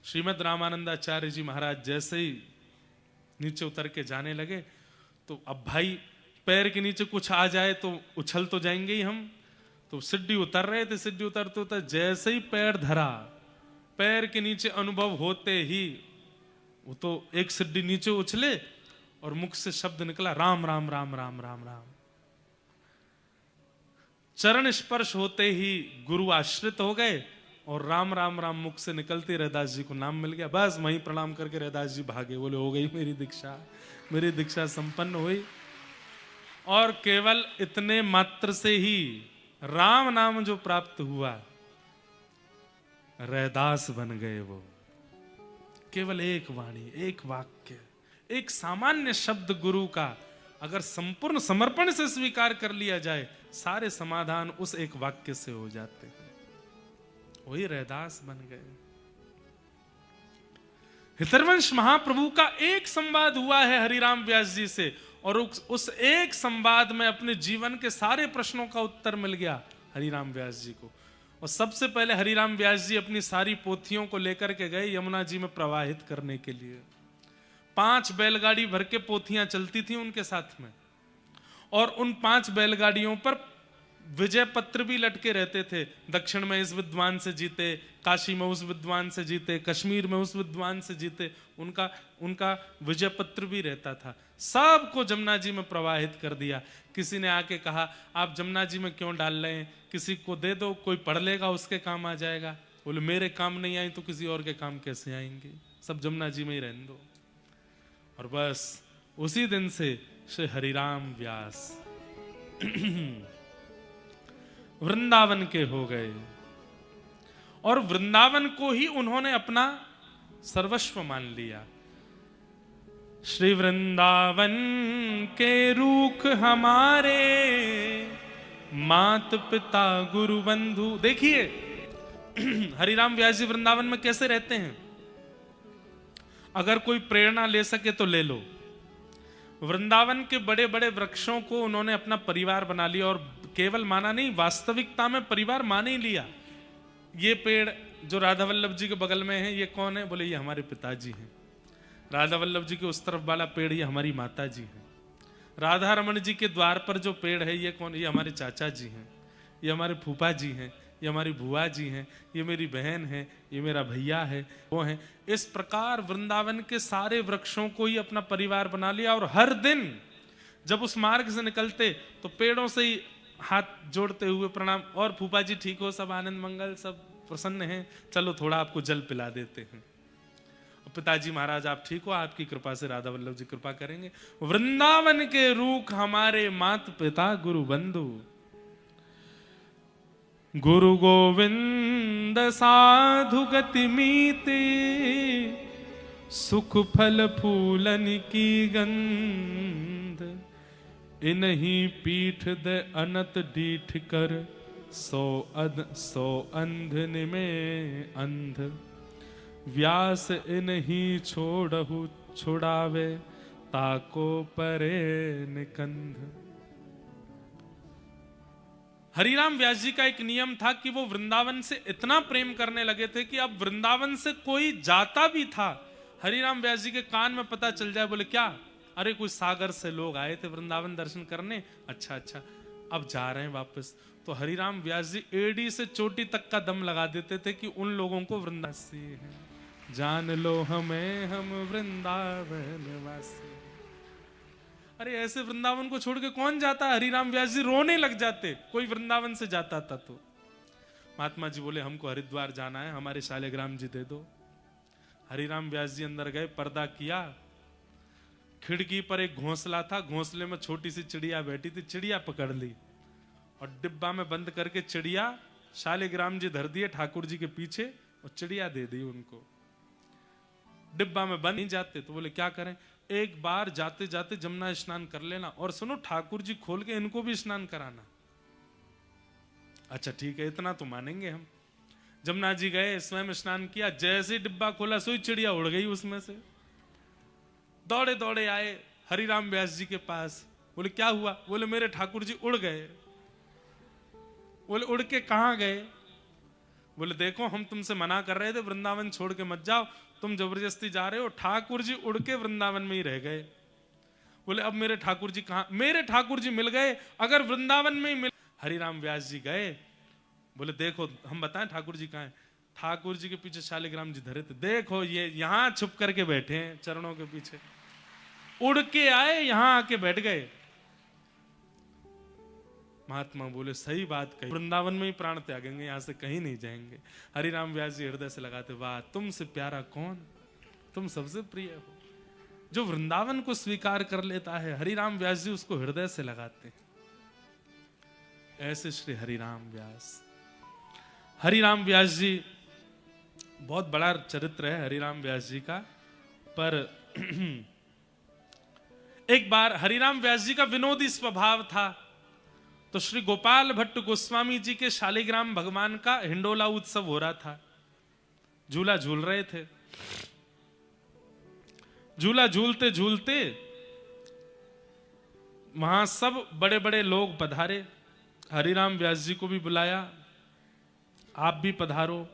श्रीमद रामानंदाचार्य जी महाराज जैसे ही नीचे उतर के जाने लगे, तो अब भाई पैर के नीचे कुछ आ जाए तो उछल तो जाएंगे ही हम। तो सिड्डी उतर रहे थे, सिड्डी उतरते उतर जैसे ही पैर धरा, पैर के नीचे अनुभव होते ही वो तो एक सिड्डी नीचे उछले और मुख से शब्द निकला, राम राम राम राम राम राम। चरण स्पर्श होते ही गुरु आश्रित हो गए और राम राम राम मुख से निकलते रैदास जी को नाम मिल गया। बस वहीं प्रणाम करके रैदास जी भागे। बोले हो गई मेरी दीक्षा, मेरी दीक्षा संपन्न हुई। और केवल इतने मात्र से ही राम नाम जो प्राप्त हुआ, रैदास बन गए वो। केवल एक वाणी, एक वाक्य, एक सामान्य शब्द गुरु का अगर संपूर्ण समर्पण से स्वीकार कर लिया जाए, सारे समाधान उस एक वाक्य से हो जाते हैं। वही रैदास बन गए। हितरवंश महाप्रभु का एक संवाद हुआ है हरिराम व्यास जी से, और उस एक संवाद में अपने जीवन के सारे प्रश्नों का उत्तर मिल गया हरिराम व्यास जी को। और सबसे पहले हरिराम व्यास जी अपनी सारी पोथियों को लेकर के गए यमुना जी में प्रवाहित करने के लिए। 5 बैलगाड़ी भर के पोथियां चलती थी उनके साथ में, और उन 5 बैलगाड़ियों पर विजय पत्र भी लटके रहते थे। दक्षिण में इस विद्वान से जीते, काशी में उस विद्वान से जीते, कश्मीर में उस विद्वान से जीते, उनका विजय पत्र भी रहता था। सबको जमुना जी में प्रवाहित कर दिया। किसी ने आके कहा आप जमुना जी में क्यों डाल रहे हैं, किसी को दे दो, कोई पढ़ लेगा उसके काम आ जाएगा। बोले मेरे काम नहीं आई तो किसी और के काम कैसे आएंगे, सब जमुना जी में ही रहने दो। और बस उसी दिन से श्री हरिराम व्यास वृंदावन के हो गए, और वृंदावन को ही उन्होंने अपना सर्वस्व मान लिया। श्री वृंदावन के रूख हमारे, मात पिता गुरु बंधु। देखिए हरिराम व्यास जी वृंदावन में कैसे रहते हैं। अगर कोई प्रेरणा ले सके तो ले लो। वृंदावन के बड़े बड़े वृक्षों को उन्होंने अपना परिवार बना लिया, और केवल माना नहीं, वास्तविकता में परिवार मान ही लिया। ये पेड़ जो राधा वल्लभ जी के बगल में है, ये कौन है? बोले ये हमारे पिताजी हैं। राधा वल्लभ जी के उस तरफ वाला पेड़ ये हमारी माता जी हैं। राधा रमन जी के द्वार पर जो पेड़ है ये कौन? ये हमारे चाचा जी हैं, ये हमारे फूफा जी हैं, ये हमारी बुआ जी हैं, ये मेरी बहन है, ये मेरा भैया है, वो है। इस प्रकार वृंदावन के सारे वृक्षों को ही अपना परिवार बना लिया। और हर दिन जब उस मार्ग से निकलते तो पेड़ों से ही हाथ जोड़ते हुए प्रणाम, और फूफा जी ठीक हो, सब आनंद मंगल, सब प्रसन्न हैं, चलो थोड़ा आपको जल पिला देते हैं। पिताजी महाराज आप ठीक हो, आपकी कृपा से राधा वल्लभ जी कृपा करेंगे। वृंदावन के रूख हमारे, मात पिता गुरु बंधु। गुरु गोविंद साधु गति मीते, सुख फल फूलन की गंध। इन्हीं पीठ दे अनत डीठ कर, सो अंध में अंध। व्यास इन्हीं छोड़हु छुड़ावे, ताको परे निकंध। हरिराम व्यास जी का एक नियम था कि वो वृंदावन से इतना प्रेम करने लगे थे कि अब वृंदावन से कोई जाता भी था, हरिराम व्यास जी के कान में पता चल जाए। बोले क्या? अरे कोई सागर से लोग आए थे वृंदावन दर्शन करने, अच्छा अच्छा अब जा रहे हैं वापस। तो हरिराम व्यास जी एड़ी से चोटी तक का दम लगा देते थे कि उन लोगों को वृंदासी है, जान लो हमें हम वृंदावन वासी। अरे ऐसे वृंदावन को छोड़ के कौन जाता? हरिराम व्यास जी रोने लग जाते कोई वृंदावन से जाता था तो। महात्मा जी बोले हमको हरिद्वार जाना है, हमारे शालिग्राम जी दे दो। हरिराम व्यास जी अंदर गए, पर्दा किया, खिड़की पर एक घोंसला था, घोंसले में छोटी सी चिड़िया बैठी थी, चिड़िया पकड़ ली और डिब्बा में बंद करके चिड़िया शालिग्राम जी धर दिए ठाकुर जी के पीछे और चिड़िया दे दी उनको। डिब्बा में बंद नहीं जाते तो बोले क्या करें, एक बार जाते जाते जमुना स्नान कर लेना और सुनो ठाकुर जी खोल के इनको भी स्नान कराना। अच्छा ठीक है, इतना तो मानेंगे हम। जमुना जी गए, स्वयं स्नान किया, जैसे डिब्बा खोला सोई चिड़िया उड़ गई उसमें से। दौड़े दौड़े आए हरिराम व्यास जी के पास, बोले क्या हुआ? बोले मेरे ठाकुर जी उड़ गए। बोले उड़ के कहां गए? बोले देखो हम तुमसे मना कर रहे थे वृंदावन छोड़ के मत जाओ, तुम जबरदस्ती जा रहे हो, ठाकुर जी उड़ के वृंदावन में ही रह गए। बोले अब मेरे ठाकुर जी कहां? मेरे ठाकुर जी मिल गए, अगर वृंदावन में ही मिल। हरिराम व्यास जी गए, बोले देखो हम बताएं ठाकुर जी कहां है? ठाकुर जी के पीछे शालिग्राम जी धरे थे, देखो ये यहां छुप करके बैठे हैं चरणों के पीछे। उड़ के आए, यहां आके बैठ गए। महात्मा बोले सही बात कही, वृंदावन में ही प्राण त्यागेंगे, यहां से कहीं नहीं जाएंगे। हरिराम व्यास जी हृदय से लगाते, वाह तुमसे प्यारा कौन, तुम सबसे प्रिय हो। जो वृंदावन को स्वीकार कर लेता है, हरिराम व्यास जी उसको हृदय से लगाते हैं। ऐसे श्री हरिराम व्यास। हरिराम व्यास जी बहुत बड़ा चरित्र है हरिराम व्यास जी का। पर एक बार हरिराम व्यास जी का विनोदी स्वभाव था, तो श्री गोपाल भट्ट गोस्वामी जी के शालिग्राम भगवान का हिंडोला उत्सव हो रहा था, झूला झूल रहे थे। झूला झूलते झूलते वहां सब बड़े बड़े लोग पधारे, हरिराम व्यास जी को भी बुलाया, आप भी पधारो।